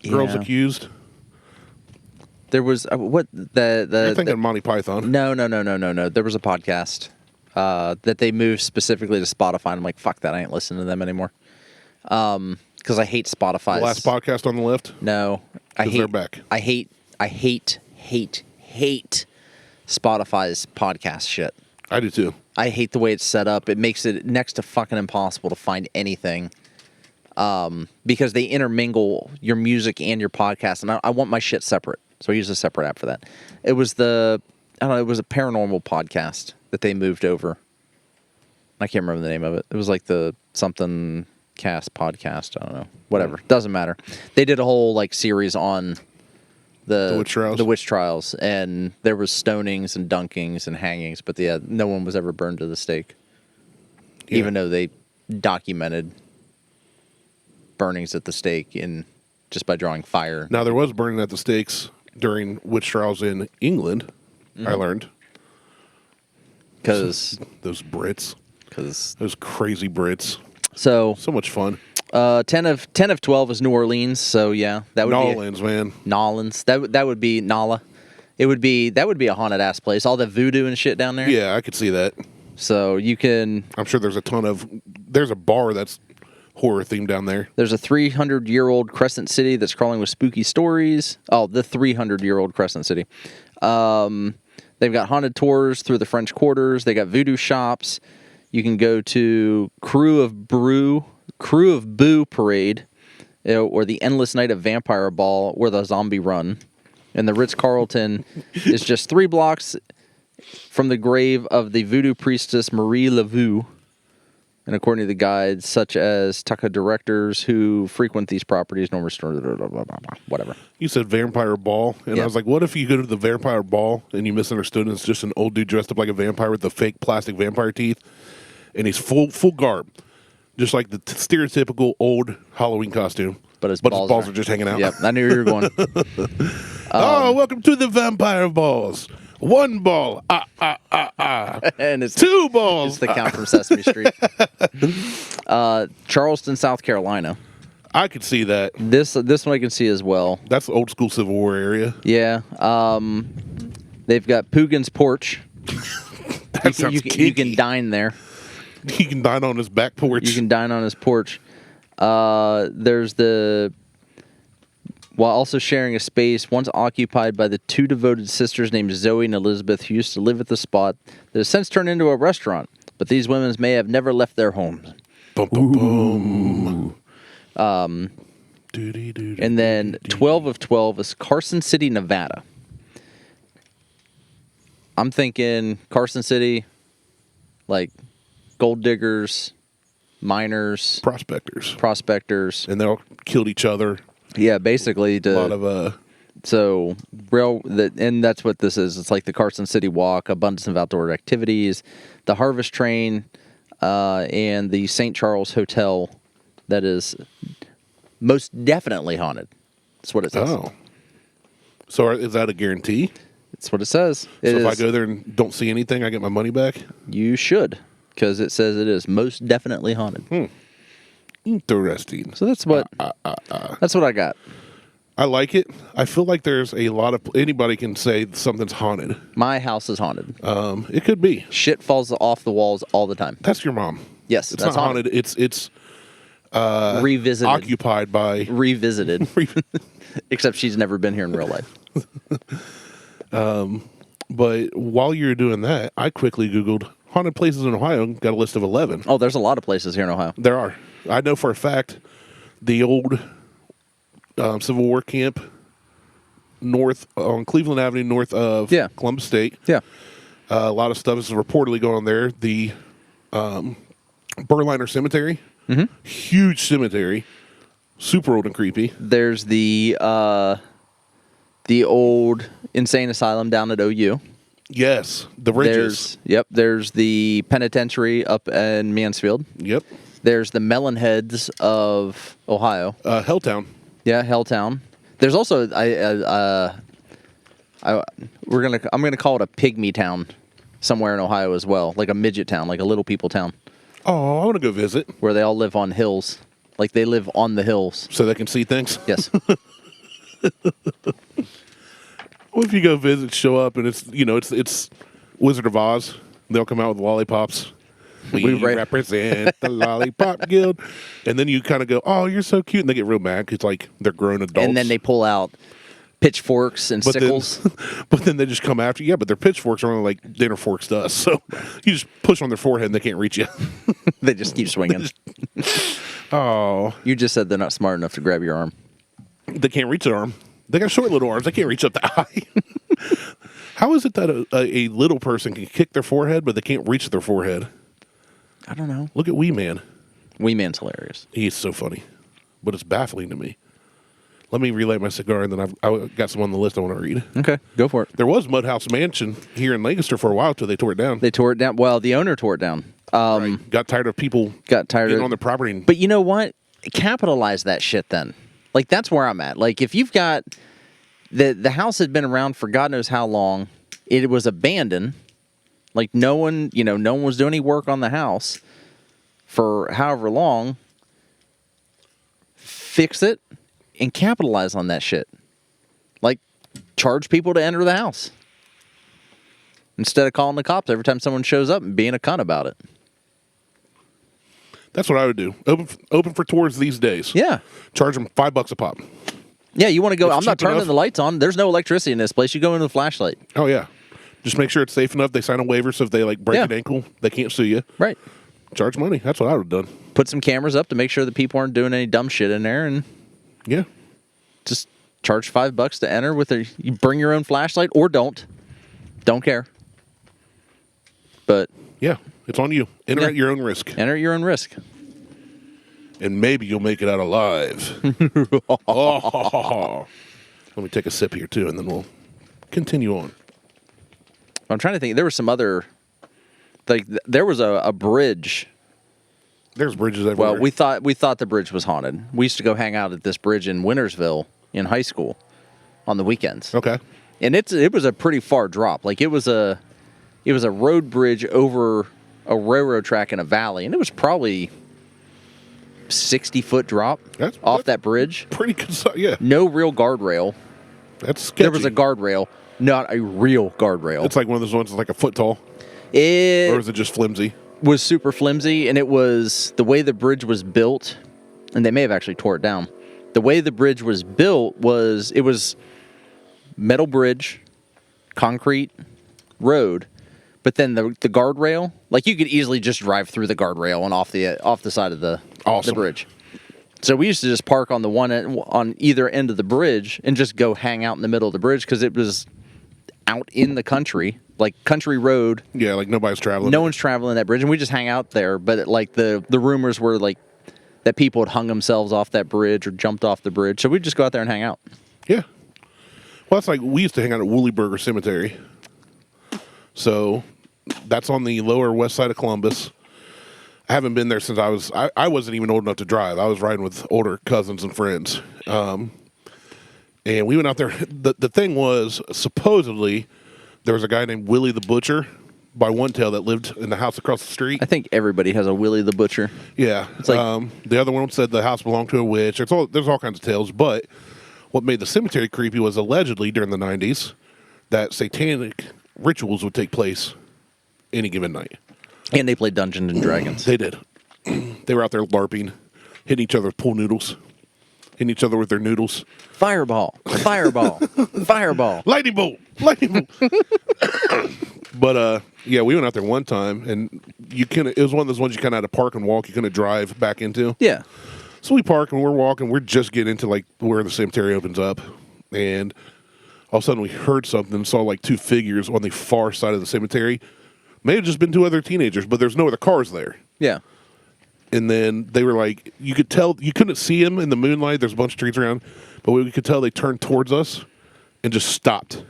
girls accused. There was what You're thinking of Monty Python. No. There was a podcast that they moved specifically to Spotify. I'm like, fuck that, I ain't listening to them anymore. Because I hate Spotify. The last podcast on the left? No, they're back. I hate Spotify's podcast shit. I do too. I hate the way it's set up. It makes it next to fucking impossible to find anything. Because they intermingle your music and your podcast, and I want my shit separate. So I use a separate app for that. It was it was a paranormal podcast that they moved over. I can't remember the name of it. It was like the something cast podcast. I don't know. Whatever. Doesn't matter. They did a whole like series on the witch trials, and there was stonings and dunkings and hangings, but no one was ever burned to the stake. Yeah. Even though they documented burnings at the stake just by drawing fire. Now, there was burning at the stakes during witch trials in England, I learned. Because those Brits. Those crazy Brits. So much fun. 10 of 12 is New Orleans, so yeah. That would Nolans, man. Nolans. That would be Nala. That would be a haunted ass place. All the voodoo and shit down there. Yeah, I could see that. So you can... I'm sure there's a bar that's horror themed down there. There's a 300-year-old Crescent City that's crawling with spooky stories. Oh, the 300-year-old Crescent City. They've got haunted tours through the French Quarters. They got voodoo shops. You can go to Crew of Boo Parade, or the Endless Night of Vampire Ball, or the Zombie Run. And the Ritz-Carlton is just 3 blocks from the grave of the voodoo priestess Marie Laveau. And according to the guides, such as Tucka directors who frequent these properties, no restore, whatever. You said vampire ball, and I was like, what if you go to the vampire ball and you misunderstood and it's just an old dude dressed up like a vampire with the fake plastic vampire teeth, and he's full garb, just like the stereotypical old Halloween costume. But his balls are just hanging out. Yep, I knew you were going. Welcome to the vampire balls. 1 ball, and it's 2 balls. It's the Count from Sesame Street. Charleston, South Carolina. I could see that. This one I can see as well. That's the old school Civil War area. Yeah. They've got Poogan's Porch. That sounds kinky. You can dine there. You can dine on his back porch. You can dine on his porch. There's while also sharing a space once occupied by the 2 devoted sisters named Zoe and Elizabeth, who used to live at the spot that has since turned into a restaurant. But these women may have never left their homes. Boom, boom, boom. And then 12 of 12 is Carson City, Nevada. I'm thinking Carson City, like gold diggers, miners, prospectors, and they all killed each other. Yeah, basically. A lot of and that's what this is. It's like the Carson City Walk, abundance of outdoor activities, the Harvest Train, and the St. Charles Hotel. That is most definitely haunted. That's what it says. Oh, so is that a guarantee? That's what it says. If I go there and don't see anything, I get my money back? You should, because it says it is most definitely haunted. Interesting. So that's what that's what I got. I like it. I feel like there's a lot of anybody can say something's haunted. My house is haunted. It could be. Shit falls off the walls all the time. That's your mom. Yes, it's not haunted. It's revisited. Occupied by revisited. Except she's never been here in real life. But while you're doing that, I quickly Googled haunted places in Ohio. Got a list of 11. Oh, there's a lot of places here in Ohio. There are. I know for a fact the old Civil War camp north on Cleveland Avenue, north of Columbus State. Yeah. A lot of stuff is reportedly going on there. The Berliner Cemetery. Mm-hmm. Huge cemetery. Super old and creepy. There's the old insane asylum down at OU. Yes, the ridges. There's the penitentiary up in Mansfield. Yep. There's the Melonheads of Ohio. Helltown. Yeah, Helltown. There's also I'm gonna call it a pygmy town somewhere in Ohio as well, like a midget town, like a little people town, Oh, I want to go visit where they all live on hills, like they live on the hills. so they can see things. Yes. What if you go visit, show up, and it's Wizard of Oz? They'll come out with lollipops. We represent the Lollipop Guild, and then you kind of go, "Oh, you're so cute," and they get real mad because like they're grown adults. And then they pull out pitchforks and sickles. But then they just come after you. Yeah, but their pitchforks are only like dinner forks to us, so you just push on their forehead and they can't reach you. They just keep swinging. Oh, You just said they're not smart enough to grab your arm. they can't reach their arm. They got short little arms. They can't reach up the eye. How is it that a little person can kick their forehead, but they can't reach their forehead? I don't know. Look at Wee Man. Wee Man's hilarious. He's so funny, but it's baffling to me. Let me relight my cigar, and then I've got some on the list I want to read. Okay, go for it. There was Mudhouse Mansion here in Lancaster for a while till they tore it down. They tore it down. Well, the owner tore it down. Right. Got tired of people getting on their property. But you know what? Capitalize that shit then. Like, that's where I'm at. Like, if you've got... The house had been around for God knows how long. It was abandoned. Like, no one was doing any work on the house for however long. Fix it and capitalize on that shit. Like, charge people to enter the house. Instead of calling the cops every time someone shows up and being a cunt about it. That's what I would do. Open for tours these days. Yeah. Charge them $5 a pop. Yeah, you want to go, It's I'm not cheap turning enough. the lights on. There's no electricity in this place. You go in with a flashlight. Oh, yeah. Just make sure it's safe enough. They sign a waiver, so if they like break Yeah. an ankle, they can't sue you. Right. Charge money. That's what I would have done. Put some cameras up to make sure that people aren't doing any dumb shit in there, and Yeah. just charge $5 to enter with you bring your own flashlight or don't. Don't care. But Yeah. It's on you. Enter Yeah. at your own risk. enter at your own risk. And maybe you'll make it out alive. Oh. Let me take a sip here, too, and then we'll continue on. I'm trying to think. There was some other, like, there was a bridge. There's bridges everywhere. Well, we thought the bridge was haunted. We used to go hang out at this bridge in Wintersville in high school on the weekends. Okay. And it was a pretty far drop. Like, it was a road bridge over a railroad track in a valley, and it was probably 60-foot drop off that bridge. Pretty good. Yeah. No real guardrail. That's sketchy. There was a guardrail, not a real guardrail. It's like one of those ones that's like a foot tall. It Or is it just flimsy? was super flimsy, and it was the way the bridge was built, and they may have actually tore it down. The way the bridge was built was metal bridge, concrete road, but then the guardrail, like you could easily just drive through the guardrail and off the side of the bridge. So we used to just park on the one end, on either end of the bridge and just go hang out in the middle of the bridge because it was out in the country, like country road. Yeah, like nobody's traveling. No one's traveling that bridge, and we just hang out there. But like the rumors were like that people had hung themselves off that bridge or jumped off the bridge. So we'd just go out there and hang out. Yeah. Well, that's like we used to hang out at Woollyburger Cemetery. So that's on the lower west side of Columbus. I haven't been there since I wasn't even old enough to drive. I was riding with older cousins and friends. And we went out there. The thing was, supposedly, there was a guy named Willie the Butcher by One Tail that lived in the house across the street. I think everybody has a Willie the Butcher. Yeah. It's like, the other one said the house belonged to a witch. There's all kinds of tales. But what made the cemetery creepy was allegedly during the 90s that satanic rituals would take place any given night. and they played Dungeons and Dragons. They did. They were out there LARPing, hitting each other with pool noodles, hitting each other with their noodles. Fireball, fireball, fireball. Lightning bolt, lightning bolt. But yeah, we went out there one time, and it was one of those ones you kind of had to park and walk. You couldn't drive back into. Yeah. So we park and we're walking. We're just getting into like where the cemetery opens up, and all of a sudden we heard something and saw like two figures on the far side of the cemetery. May have just been two other teenagers, but there's no other cars there. Yeah. And then they were like, you could tell, you couldn't see them in the moonlight. There's a bunch of trees around, but we could tell they turned towards us and just stopped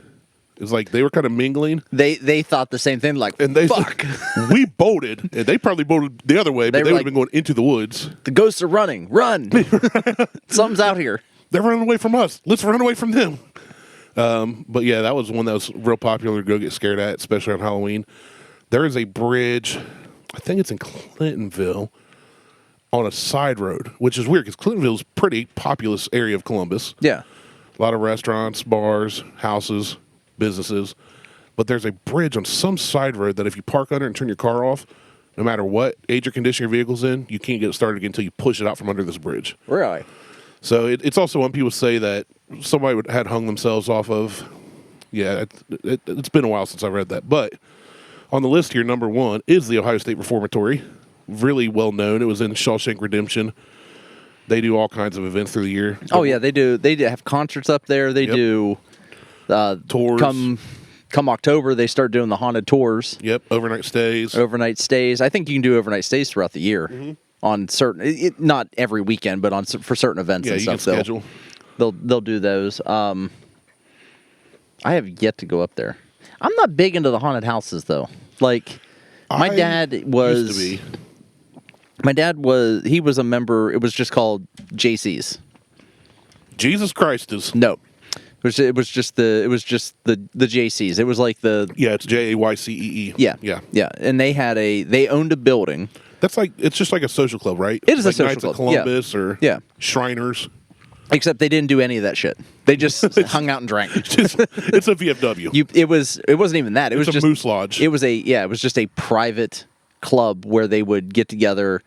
It's like they were kind of mingling. They thought the same thing. Like, And they fuck. we bolted, and they probably bolted the other way, but They they were would have been going into the woods. The ghosts are running. Run. Something's out here. They're running away from us. Let's run away from them. But yeah, that was one that was real popular to go get scared at, especially on Halloween. There is a bridge, I think it's in Clintonville, on a side road, which is weird because Clintonville's a pretty populous area of Columbus. Yeah. A lot of restaurants, bars, houses, businesses. But there's a bridge on some side road that if you park under and turn your car off, no matter what age or condition your vehicle's in, you can't get it started again until you push it out from under this bridge. Really? So it's also one people say that somebody had hung themselves off of. Yeah, it's been a while since I read that. But on the list here, number 1 is the Ohio State Reformatory. Really well known. It was in Shawshank Redemption. They do all kinds of events through the year. Oh yeah, they do. They have concerts up there. They do Tours. Come October, they start doing the haunted tours. Yep, overnight stays. Overnight stays. I think you can do overnight stays throughout the year on certain. Not every weekend, but for certain events Yeah, and you stuff. can schedule. They'll do those. I have yet to go up there. I'm not big into the haunted houses though. Like my dad was. Used to be. My dad was. He was a member. It was just called JC's. Jesus Christ is. No. It was just the JCs. It was like the Yeah, it's JAYCEE. yeah. And they owned a building. That's like it's just like a social club, right? It is like a social Knights club. of Columbus or Yeah. Shriners. Except they didn't do any of that shit. They just hung out and drank. It's a VFW. It wasn't even that. It was It's a just moose lodge. It was just a private club where they would get together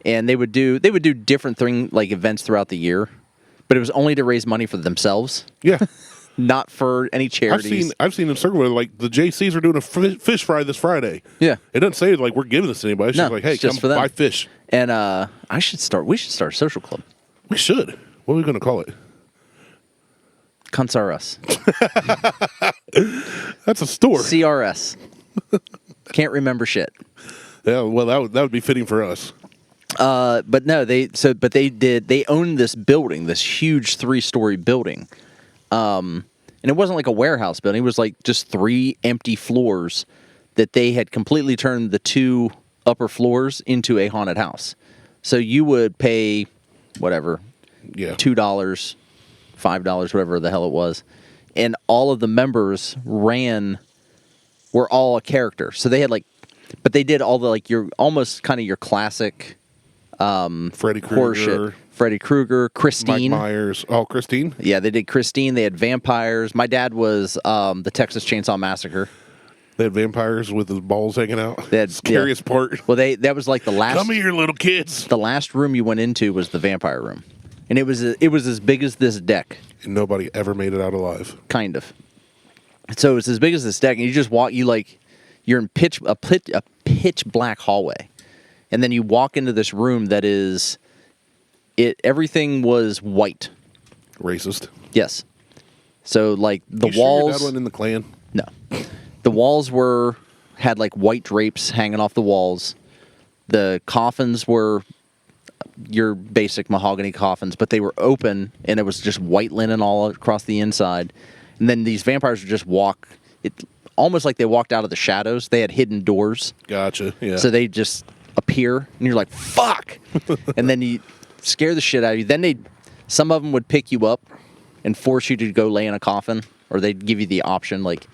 and they would do different like events throughout the year. But it was only to raise money for themselves. Yeah. Not for any charities. I've seen in circle where like the JCs are doing a fish fry this Friday. Yeah. It doesn't say like we're giving this to anybody. It's No, just like, hey, it's just come for them. buy fish. And we should start a social club. We should. What are we going to call it? Cunts R Us. That's a store. CRS. Can't remember shit. Yeah, well, that would be fitting for us. But no, they owned this building, this huge 3-story building. And it wasn't like a warehouse building. It was like just 3 empty floors that they had completely turned the 2 upper floors into a haunted house. So you would pay whatever, Yeah. $2, $5, whatever the hell it was. And all of the members were all a character. So they had but they did all the your almost kind of your classic Freddy horror Krueger. shit. Freddy Krueger, Christine. Mike Myers. Oh, Christine? Yeah, they did Christine. They had vampires. My dad was the Texas Chainsaw Massacre. They had vampires with his balls hanging out. They had- Scariest part. Well, that was like the last. Come here, little kids. The last room you went into was the vampire room, and it was as big as this deck, And nobody ever made it out alive. kind of. So it's as big as this deck, and you just walk. You're in a pitch black hallway, and then you walk into this room that is. Everything was white. Racist. Yes. So like the You walls. Sure your dad went in the Klan? No. The walls had like white drapes hanging off the walls. The coffins were your basic mahogany coffins, but they were open and it was just white linen all across the inside. And then these vampires would just walk, almost like they walked out of the shadows. They had hidden doors. Gotcha. Yeah. So they just appear and you're like, fuck! And then you scare the shit out of you. Then some of them would pick you up and force you to go lay in a coffin, or they'd give you the option, like,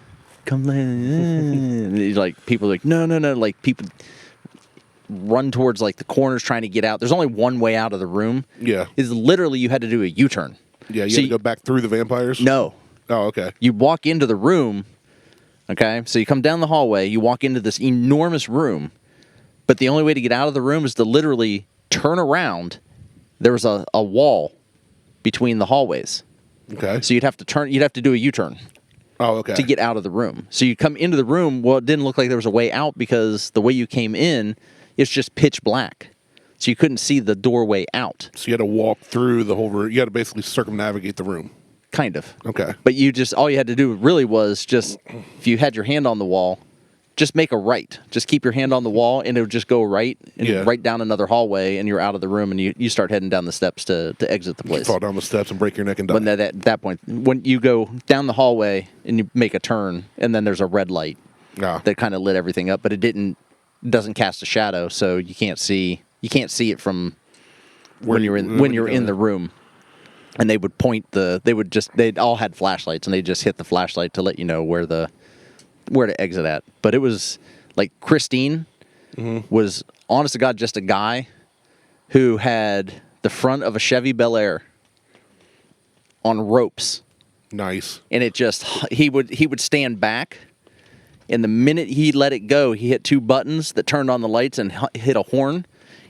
come lay. And like people are like, no. Like people run towards like the corners trying to get out. There's only one way out of the room. Yeah. Is literally you had to do a U-turn. Yeah, you So had to go back through the vampires? No. Oh, okay. You walk into the room, okay? So you come down the hallway, you walk into this enormous room, but the only way to get out of the room is to literally turn around. There was a wall between the hallways. Okay. So you'd have to do a U-turn Oh, okay. to get out of the room. So you come into the room, well, it didn't look like there was a way out because the way you came in, it's just pitch black. So you couldn't see the doorway out. So you had to walk through the whole room. You had to basically circumnavigate the room. Kind of. Okay. But all you had to do really was just, if you had your hand on the wall, just make a right. Just keep your hand on the wall, and it would just go right and Yeah. right down another hallway, and you're out of the room, and you start heading down the steps to exit the You place. fall down the steps and break your neck and die. When at that point, when you go down the hallway and you make a turn, and then there's a red light Ah. that kind of lit everything up, but doesn't cast a shadow, so you can't see it from when you're in the room. And they would they'd all had flashlights, and they just hit the flashlight to let you know where to exit at. But it was like Christine was, honest to God, just a guy who had the front of a Chevy Bel Air on ropes, Nice. and he would stand back, and the minute he let it go, he hit two buttons that turned on the lights and hit a horn,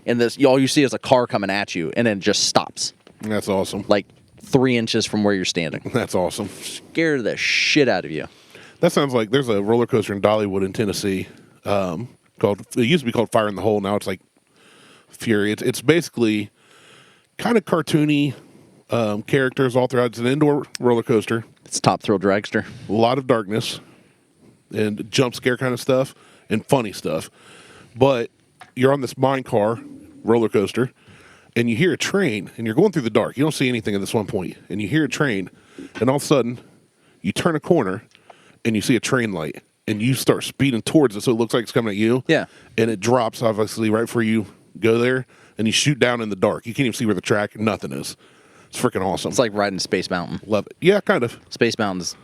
and all you see is a car coming at you, and then it just stops That's awesome. like 3 inches from where you're standing. That's awesome. Scare the shit out of you. That sounds like there's a roller coaster in Dollywood in Tennessee it used to be called Fire in the Hole. Now it's like Fury. It's basically kind of cartoony characters all throughout. It's an indoor roller coaster. It's Top Thrill Dragster. A lot of darkness and jump scare kind of stuff and funny stuff. But you're on this mine car roller coaster, and you hear a train, and you're going through the dark. You don't see anything at this one point, and you hear a train, and all of a sudden, you turn a corner, and you see a train light, and you start speeding towards it, so it looks like it's coming at you. Yeah. And it drops, obviously, right before you go there, and you shoot down in the dark. You can't even see where the track, nothing is. It's freaking awesome. It's like riding Space Mountain. Love it. Yeah, kind of. Space Mountain's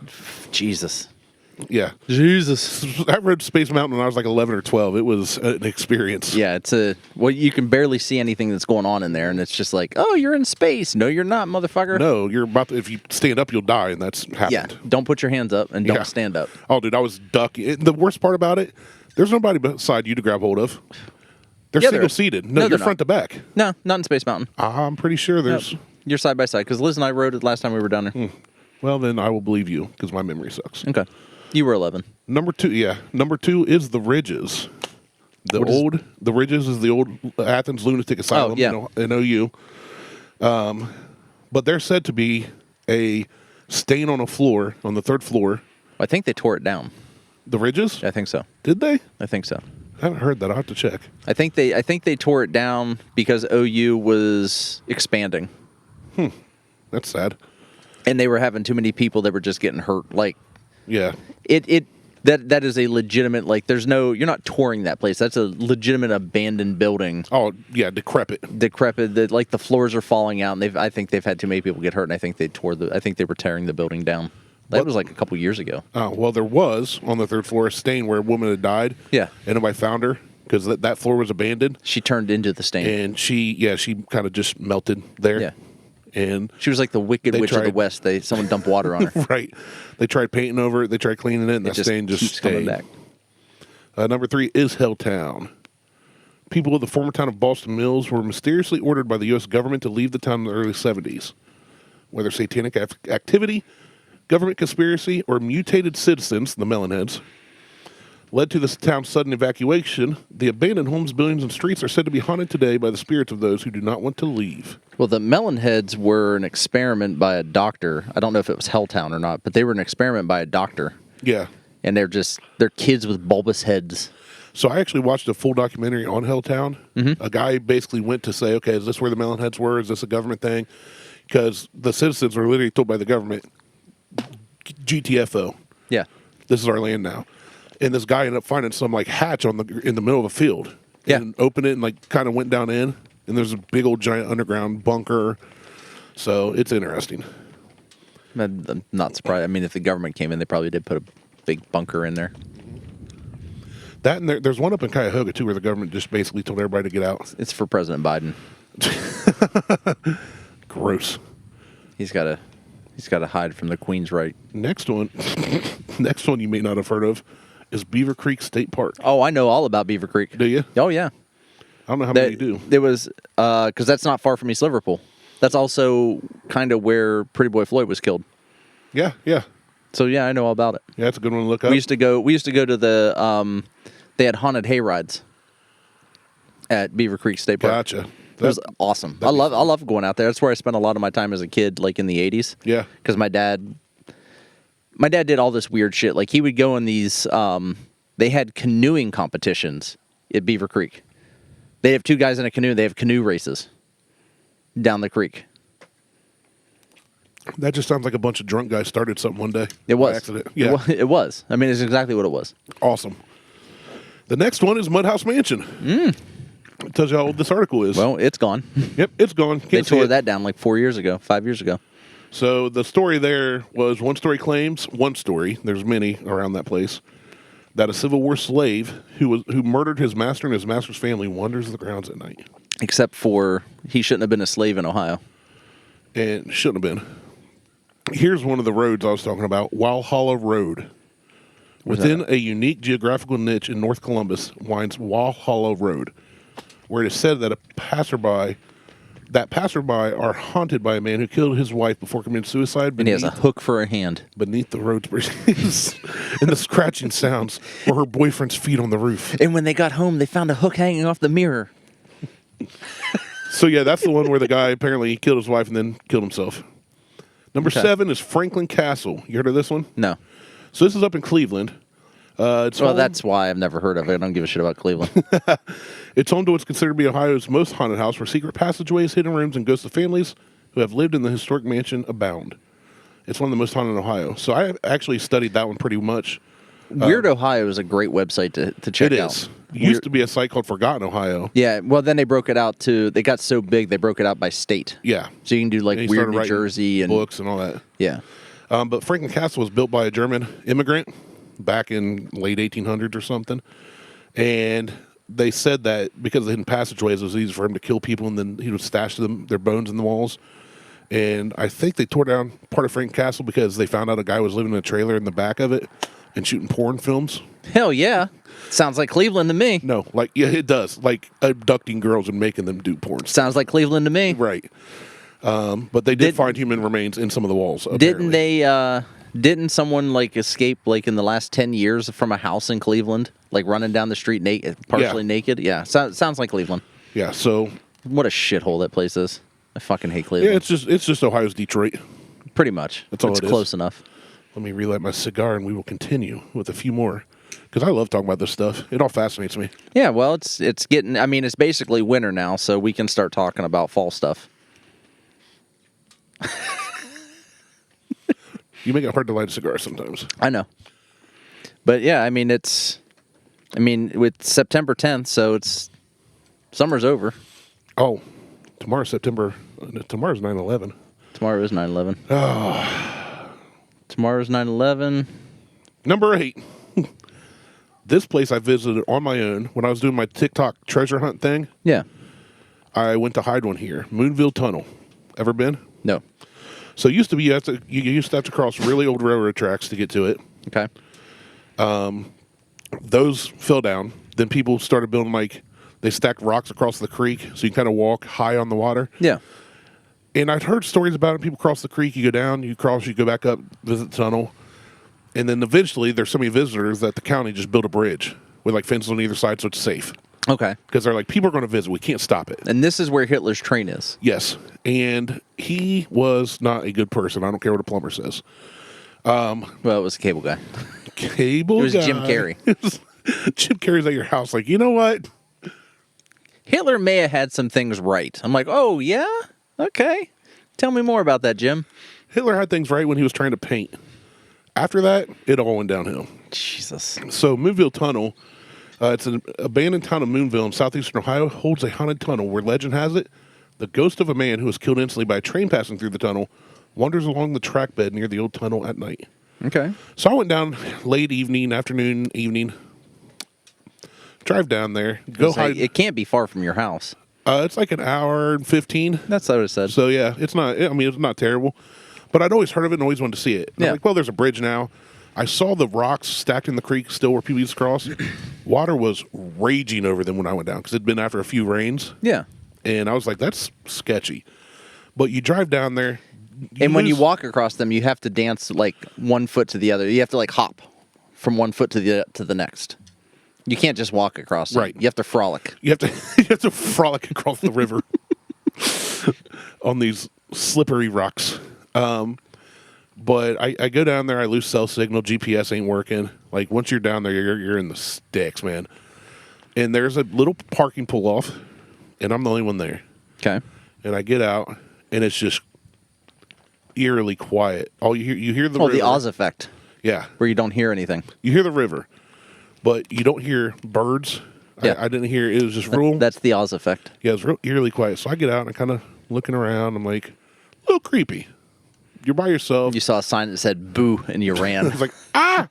Jesus. Yeah. Jesus. I rode Space Mountain when I was like 11 or 12. It was an experience. Yeah, you can barely see anything that's going on in there, and it's just like, oh, you're in space. No, you're not, motherfucker. No, you're about to, if you stand up, you'll die, and that's happened. Yeah, don't put your hands up and don't Yeah. stand up. Oh, dude, I was ducking. The worst part about it, there's nobody beside you to grab hold of. They're Yeah, single-seated. No, they're you're not. front to back. No, not in Space Mountain. I'm pretty sure there's... Nope. You're side by side, because Liz and I rode it last time we were down there. Well, then I will believe you, because my memory sucks. Okay. You were 11. Number two is the Ridges. The Ridges is the old Athens Lunatic Asylum in OU. But they're said to be a stain on a floor, on the third floor. I think they tore it down. The Ridges? I think so. Did they? I think so. I haven't heard that. I'll have to check. I think they tore it down because OU was expanding. That's sad. And they were having too many people that were just getting hurt. Like, Yeah. that is a legitimate, like, you're not touring that place. That's a legitimate abandoned building. Oh, yeah, decrepit. Decrepit, like the floors are falling out, and I think they've had too many people get hurt, and I think they were tearing the building down. That was like a couple years ago. Oh, well, there was on the third floor a stain where a woman had died. Yeah. And nobody found her because that floor was abandoned. She turned into the stain. And she kind of just melted there. Yeah. And She was like the Wicked Witch of the tried- West. Someone dumped water on her. right. They tried painting over it. They tried cleaning it, and that stain just keeps coming stayed. back. Number 3 is Helltown. People of the former town of Boston Mills were mysteriously ordered by the U.S. government to leave the town in the early 70s. Whether satanic activity, government conspiracy, or mutated citizens, the Melonheads, led to this town's sudden evacuation. The abandoned homes, buildings, and streets are said to be haunted today by the spirits of those who do not want to leave. Well, the Melonheads were an experiment by a doctor. I don't know if it was Helltown or not, but they were an experiment by a doctor. Yeah. And they're kids with bulbous heads. So I actually watched a full documentary on Helltown. Mm-hmm. A guy basically went to say, okay, is this where the Melonheads were? Is this a government thing? Because the citizens were literally told by the government, GTFO. Yeah. This is our land now. And this guy ended up finding some like hatch in the middle of a field. Yeah. And opened it and like kind of went down in. And there's a big old giant underground bunker. So it's interesting. I'm not surprised. I mean, if the government came in, they probably did put a big bunker in there. That and there's one up in Cuyahoga too, where the government just basically told everybody to get out. It's for President Biden. Gross. He's got to hide from the Queen's right. Next one you may not have heard of is Beaver Creek State Park. Oh, I know all about Beaver Creek. Do you? Oh, yeah. I don't know how many you do. It was because that's not far from East Liverpool. That's also kind of where Pretty Boy Floyd was killed. Yeah, yeah. So yeah, I know all about it. Yeah, that's a good one to look up. We used to go to the they had haunted hay rides at Beaver Creek State Park. Gotcha. It was awesome. I love going out there. That's where I spent a lot of my time as a kid, like in the 80s. Yeah. Because my dad did all this weird shit. Like he would go in these They had canoeing competitions at Beaver Creek. They have 2 guys in a canoe. They have canoe races down the creek. That just sounds like a bunch of drunk guys started something one day. It was. By accident. Yeah. It was. I mean, it's exactly what it was. Awesome. The next one is Mudhouse Mansion. It tells you how old this article is. Well, it's gone. Yep, it's gone. They Can't see tore it. that down like 4 years ago, 5 years ago. So the story there was one story, there's many around that place, that a Civil War slave who murdered his master and his master's family wanders the grounds at night. Except for he shouldn't have been a slave in Ohio. And shouldn't have been. Here's one of the roads I was talking about, Walhalla Road. Within a unique geographical niche in North Columbus winds Walhalla Road, where it is said that passerby are haunted by a man who killed his wife before committing suicide. And he has a hook for a hand. Beneath the road's bridges, and the scratching sounds were her boyfriend's feet on the roof. And when they got home, they found a hook hanging off the mirror. So yeah, that's the one where the guy apparently killed his wife and then killed himself. Number 7 is Franklin Castle. You heard of this one? No. So this is up in Cleveland. That's why I've never heard of it. I don't give a shit about Cleveland. It's home to what's considered to be Ohio's most haunted house, where secret passageways, hidden rooms, and ghosts of families who have lived in the historic mansion abound. It's one of the most haunted in Ohio. So I actually studied that one pretty much. Weird Ohio is a great website to check out. It is. It used to be a site called Forgotten Ohio. Yeah, well, then they broke it out they got so big, they broke it out by state. Yeah. So you can do like And he Weird started New writing Jersey and books and all that. Yeah. But Franklin Castle was built by a German immigrant back in late 1800s or something. And they said that because of the hidden passageways, it was easy for him to kill people, and then he would stash their bones in the walls. And I think they tore down part of Franklin Castle because they found out a guy was living in a trailer in the back of it and shooting porn films. Hell yeah. Sounds like Cleveland to me. No, yeah, it does. Like abducting girls and making them do porn. Sounds like Cleveland to me. Right. But they did find human remains in some of the walls. Apparently. Didn't someone like escape like in the last 10 years from a house in Cleveland, like running down the street partially naked? Yeah, sounds like Cleveland. Yeah, so what a shithole that place is. I fucking hate Cleveland. yeah, it's just Ohio's Detroit. Pretty much. That's all it's it is. close enough. Let me relight my cigar, and we will continue with a few more, because I love talking about this stuff. It all fascinates me. Yeah, well, it's getting. I mean, it's basically winter now, so we can start talking about fall stuff. You make it hard to light a cigar sometimes. I know, but yeah, I mean, with September 10th, so summer's over. Oh, tomorrow's 9/11. Tomorrow is 9/11. Oh. Tomorrow's 9/11. Number 8. This place I visited on my own when I was doing my TikTok treasure hunt thing. Yeah. I went to hide one here, Moonville Tunnel. Ever been? No. So it used to be you used to have to cross really old railroad tracks to get to it. Okay. Those fell down. Then people started building they stacked rocks across the creek so you can kind of walk high on the water. Yeah. And I'd heard stories about it. People cross the creek, you go down, you cross, you go back up, visit the tunnel. And then eventually there's so many visitors that the county just built a bridge with fences on either side so it's safe. Okay. Because they're like, people are going to visit. We can't stop it. And this is where Hitler's train is. Yes. And he was not a good person. I don't care what a plumber says. Well, it was a cable guy. Cable It was guy. Jim Carrey. Jim Carrey's at your house like, you know what? Hitler may have had some things right. I'm like, oh, yeah? Okay. Tell me more about that, Jim. Hitler had things right when he was trying to paint. After that, it all went downhill. Jesus. So Moonville Tunnel, it's an abandoned town of Moonville in southeastern Ohio, holds a haunted tunnel where legend has it the ghost of a man who was killed instantly by a train passing through the tunnel wanders along the track bed near the old tunnel at night. Okay. So I went down late evening, drive down there, go hide. It can't be far from your house. It's like an hour and 15. That's what it said. So yeah, it's not. I mean, it's not terrible, but I'd always heard of it and always wanted to see it. And I'm like, well, there's a bridge now. I saw the rocks stacked in the creek still where people used to cross. Water was raging over them when I went down because it'd been after a few rains. Yeah. And I was like, that's sketchy. But you drive down there. When you walk across them, you have to dance like one foot to the other. You have to hop from one foot to the next. You can't just walk across them. Right. You have to frolic. You have to frolic across the river on these slippery rocks. But I go down there, I lose cell signal, GPS ain't working. Like, once you're down there, you're in the sticks, man. And there's a little parking pull-off, and I'm the only one there. Okay. And I get out, and it's just eerily quiet. All you hear the river. The Oz effect, Yeah. where you don't hear anything. You hear the river, but you don't hear birds. Yeah. I didn't hear, it was just real. That's the Oz effect. Yeah, it was real eerily quiet. So I get out and I kind of looking around. I'm like, a little creepy. You're by yourself. You saw a sign that said "boo" and you ran. It's like, ah!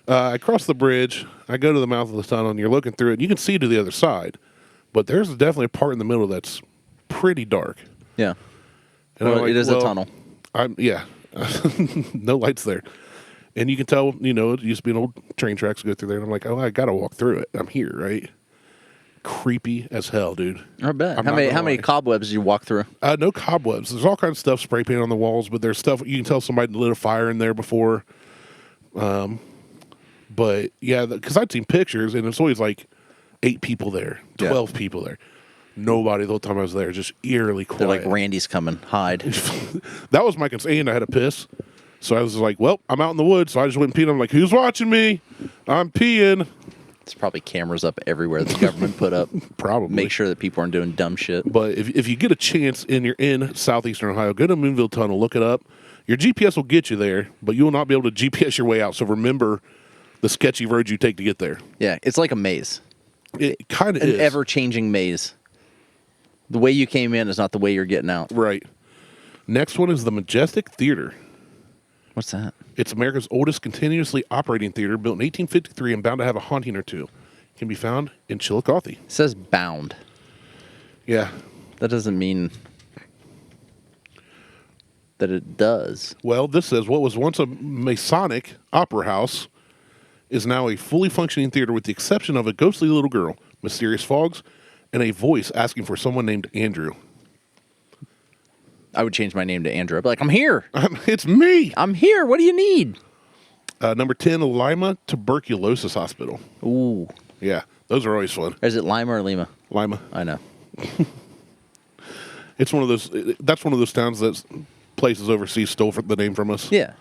I cross the bridge. I go to the mouth of the tunnel, and you're looking through it. And you can see to the other side. But there's definitely a part in the middle that's pretty dark. Yeah. And Well, I'm like, it is a tunnel. Yeah. No lights there. And you can tell, it used to be an old train tracks go through there. And I'm like, oh, I got to walk through it. I'm here, right? Creepy as hell, dude. I bet. I'm How not many gonna lie. cobwebs did you walk through? No cobwebs. There's all kinds of stuff spray painted on the walls, but there's stuff you can tell somebody lit a fire in there before. But yeah, because I'd seen pictures, and it's always like 8 people there, 12 people there. Nobody the whole time I was there, just eerily quiet. They're like, Randy's coming. Hide. That was my concern. I had to piss. So I was like, well, I'm out in the woods. So I just went and peed. I'm like, who's watching me? I'm peeing. There's probably cameras up everywhere the government put up. Probably. Make sure that people aren't doing dumb shit. But if you get a chance and you're in southeastern Ohio, go to Moonville Tunnel, look it up. Your GPS will get you there, but you will not be able to GPS your way out. So remember the sketchy road you take to get there. Yeah, it's like a maze. It kind of An is. ever-changing maze. The way you came in is not the way you're getting out. Right. Next one is the Majestic Theater. What's that? It's America's oldest continuously operating theater, built in 1853 and bound to have a haunting or two. It can be found in Chillicothe. It says bound. Yeah. That doesn't mean that it does. Well, this says what was once a Masonic opera house is now a fully functioning theater with the exception of a ghostly little girl, mysterious fogs, and a voice asking for someone named Andrew. I would change my name to Andrew. I'd be like, I'm here. It's me. I'm here. What do you need? Number 10, Lima Tuberculosis Hospital. Ooh. Yeah, those are always fun. Is it Lima or Lima? Lima. I know. It's one of those. That's one of those towns that places overseas stole the name from us. Yeah.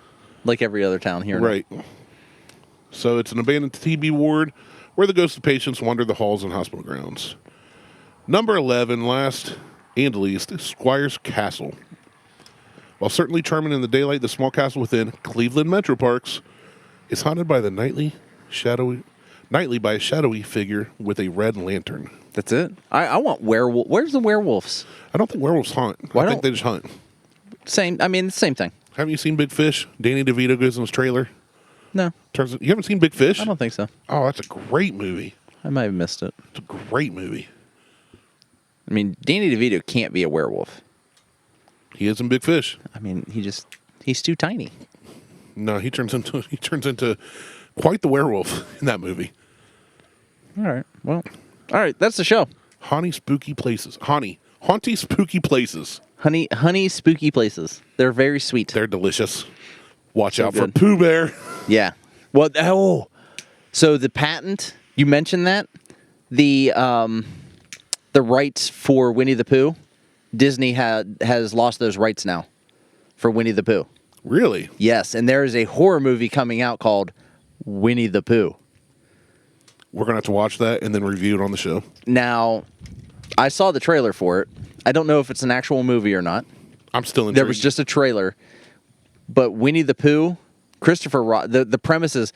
Like every other town here. Right. So it's an abandoned TB ward where the ghosts of patients wander the halls and hospital grounds. Number 11, last and least, Squire's Castle. While certainly charming in the daylight, the small castle within Cleveland Metro Parks is haunted by the nightly by a shadowy figure with a red lantern. That's it? I want werewolf. Where's the werewolves? I don't think werewolves hunt. I think they just hunt. Same thing. Haven't you seen Big Fish? Danny DeVito goes in his trailer. No. You haven't seen Big Fish? I don't think so. Oh, that's a great movie. I might have missed it. It's a great movie. I mean, Danny DeVito can't be a werewolf. He is in Big Fish. I mean, he's too tiny. No, he turns into quite the werewolf in that movie. All right. Well, all right. That's the show. Haunty spooky places. Haunty spooky places. Honey spooky places. They're very sweet. They're delicious. Watch So out good. for Pooh Bear. Yeah. Well, so the patent, you mentioned that. The rights for Winnie the Pooh, Disney has lost those rights now for Winnie the Pooh. Really? Yes, and there is a horror movie coming out called Winnie the Pooh. We're going to have to watch that and then review it on the show. Now, I saw the trailer for it. I don't know if it's an actual movie or not. I'm still intrigued. There was just a trailer. But Winnie the Pooh, the premise is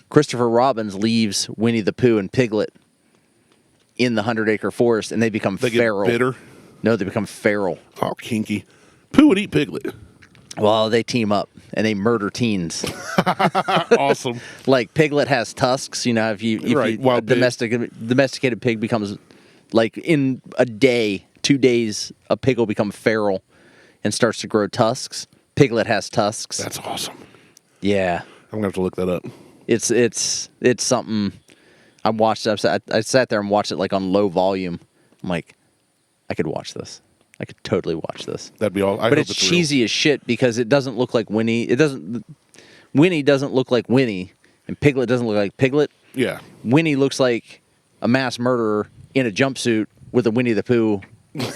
Christopher Robin leaves Winnie the Pooh and Piglet in the 100-acre forest, and they become feral. Get bitter. No, they become feral. Oh, kinky. Pooh would eat Piglet. Well, they team up, and they murder teens. Awesome. Like, Piglet has tusks. You know, Wild pig. domesticated pig becomes, like, in a day, 2 days, a pig will become feral and starts to grow tusks. Piglet has tusks. That's awesome. Yeah. I'm going to have to look that up. It's something. I sat there and watched it like on low volume. I'm like, I could watch this. I could totally watch this. That'd be all. But it's cheesy as shit because it doesn't look like Winnie. Winnie doesn't look like Winnie, and Piglet doesn't look like Piglet. Yeah. Winnie looks like a mass murderer in a jumpsuit with a Winnie the Pooh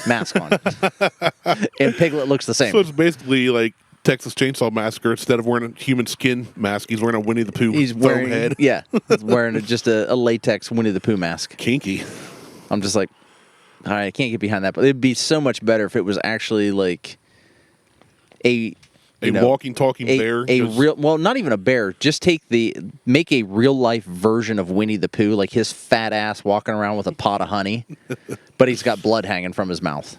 mask on, and Piglet looks the same. So it's basically like Texas Chainsaw Massacre, instead of wearing a human skin mask, he's wearing a Winnie the Pooh He's foam wearing head. yeah, he's wearing just a latex Winnie the Pooh mask. Kinky. I'm just like, all right, I can't get behind that. But it'd be so much better if it was actually like a walking, talking bear. A real, well, not even a bear. Just make a real life version of Winnie the Pooh, like his fat ass walking around with a pot of honey, but he's got blood hanging from his mouth.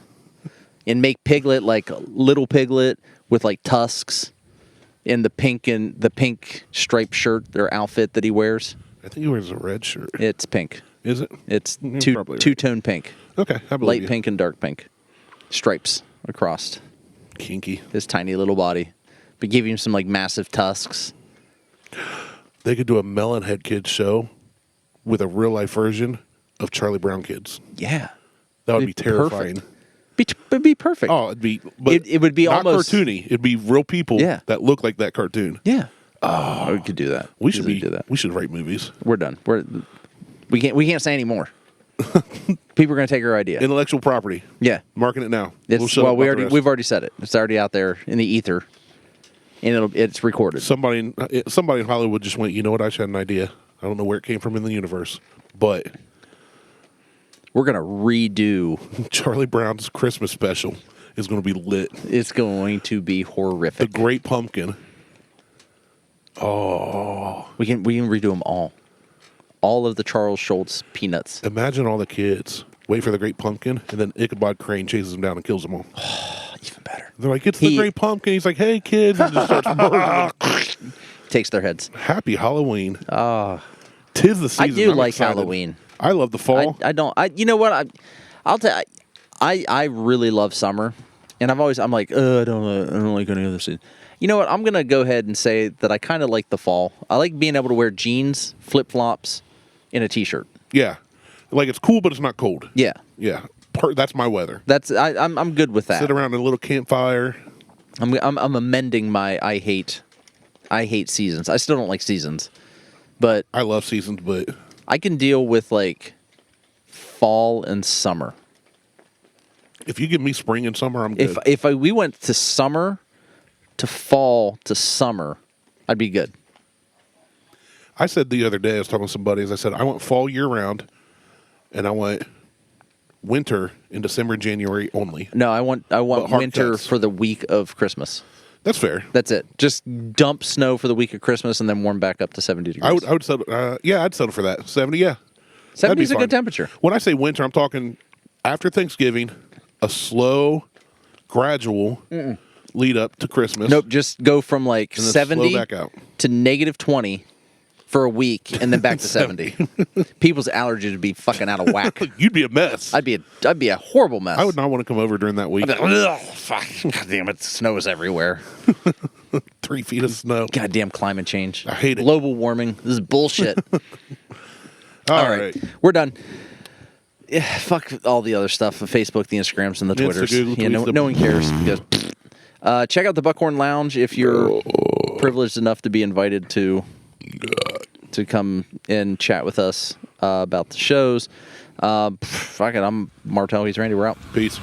And make Piglet like a little Piglet with like tusks, in the pink striped shirt or outfit that he wears. I think he wears a red shirt. It's pink. Is it? It's Probably two-tone pink. Okay, I believe Light you. pink and dark pink. Stripes across Kinky. his tiny little body. But give him some like massive tusks. They could do a Melonhead Kids show with a real life version of Charlie Brown Kids. Yeah. That would be It'd be terrifying. It'd be perfect. Oh, it'd be. But It would be not almost cartoony. It'd be real people Yeah. that look like that cartoon. Yeah. Oh, we could do that. We should do that. We should write movies. We're done. We can't say any more. People are going to take our idea. Intellectual property. Yeah. Marking it now. We've already said it. It's already out there in the ether, and it's recorded. Somebody in Hollywood just went, you know what? I just had an idea. I don't know where it came from in the universe, but We're going to redo. Charlie Brown's Christmas special is going to be lit. It's going to be The horrific. Great Pumpkin. We can redo them all. All of the Charles Schultz peanuts. Imagine all the kids wait for the Great Pumpkin, and then Ichabod Crane chases them down and kills them all. Even better. They're like, it's the Great Pumpkin. He's like, hey, kids. And just starts murdering them. Takes their heads. Happy Halloween. Oh, Tis the season. I do I'm like excited. Halloween. I love the fall. I don't. You know what? I'll tell. I really love summer, and I'm like, I don't like any other season. You know what? I'm gonna go ahead and say that I kind of like the fall. I like being able to wear jeans, flip flops, and a t-shirt. Yeah. Like, it's cool, but it's not cold. Yeah, Yeah. That's my weather. I'm good with that. Sit around a little campfire. I'm amending my I hate seasons. I still don't like seasons, but I love seasons, but I can deal with like fall and summer. if you give me spring and summer, I'm good. If we went to summer to fall to summer, I'd be good. I said the other day, I was talking to some buddies, I said, I want fall year round, and I want winter in December and January only. No, I want hard winter cuts. for the week of Christmas. That's fair. That's it. Just dump snow for the week of Christmas and then warm back up to 70 degrees. I would settle, I'd settle for that. 70, yeah. 70 is a fine. good temperature. When I say winter, I'm talking after Thanksgiving, a slow, gradual lead up to Christmas. Nope, just go from like And then 70 slow back out. to negative 20 for a week and then back to 70. People's allergies would be fucking out of whack. You'd be a mess. I'd be a horrible mess. I would not want to come over during that week. I'd be like, ugh, fuck, God damn it, snow is everywhere. 3 feet of snow. Goddamn climate change. I hate it. Global warming. This is bullshit. All right. We're done. Yeah, fuck all the other stuff, the Facebook, the Instagrams, and the Twitters. Google, Yeah, tweets, no one cares. Because, check out the Buckhorn Lounge if you're privileged enough to be invited to come and chat with us about the shows. Fuck it, I'm Martel. He's Randy. We're out. Peace.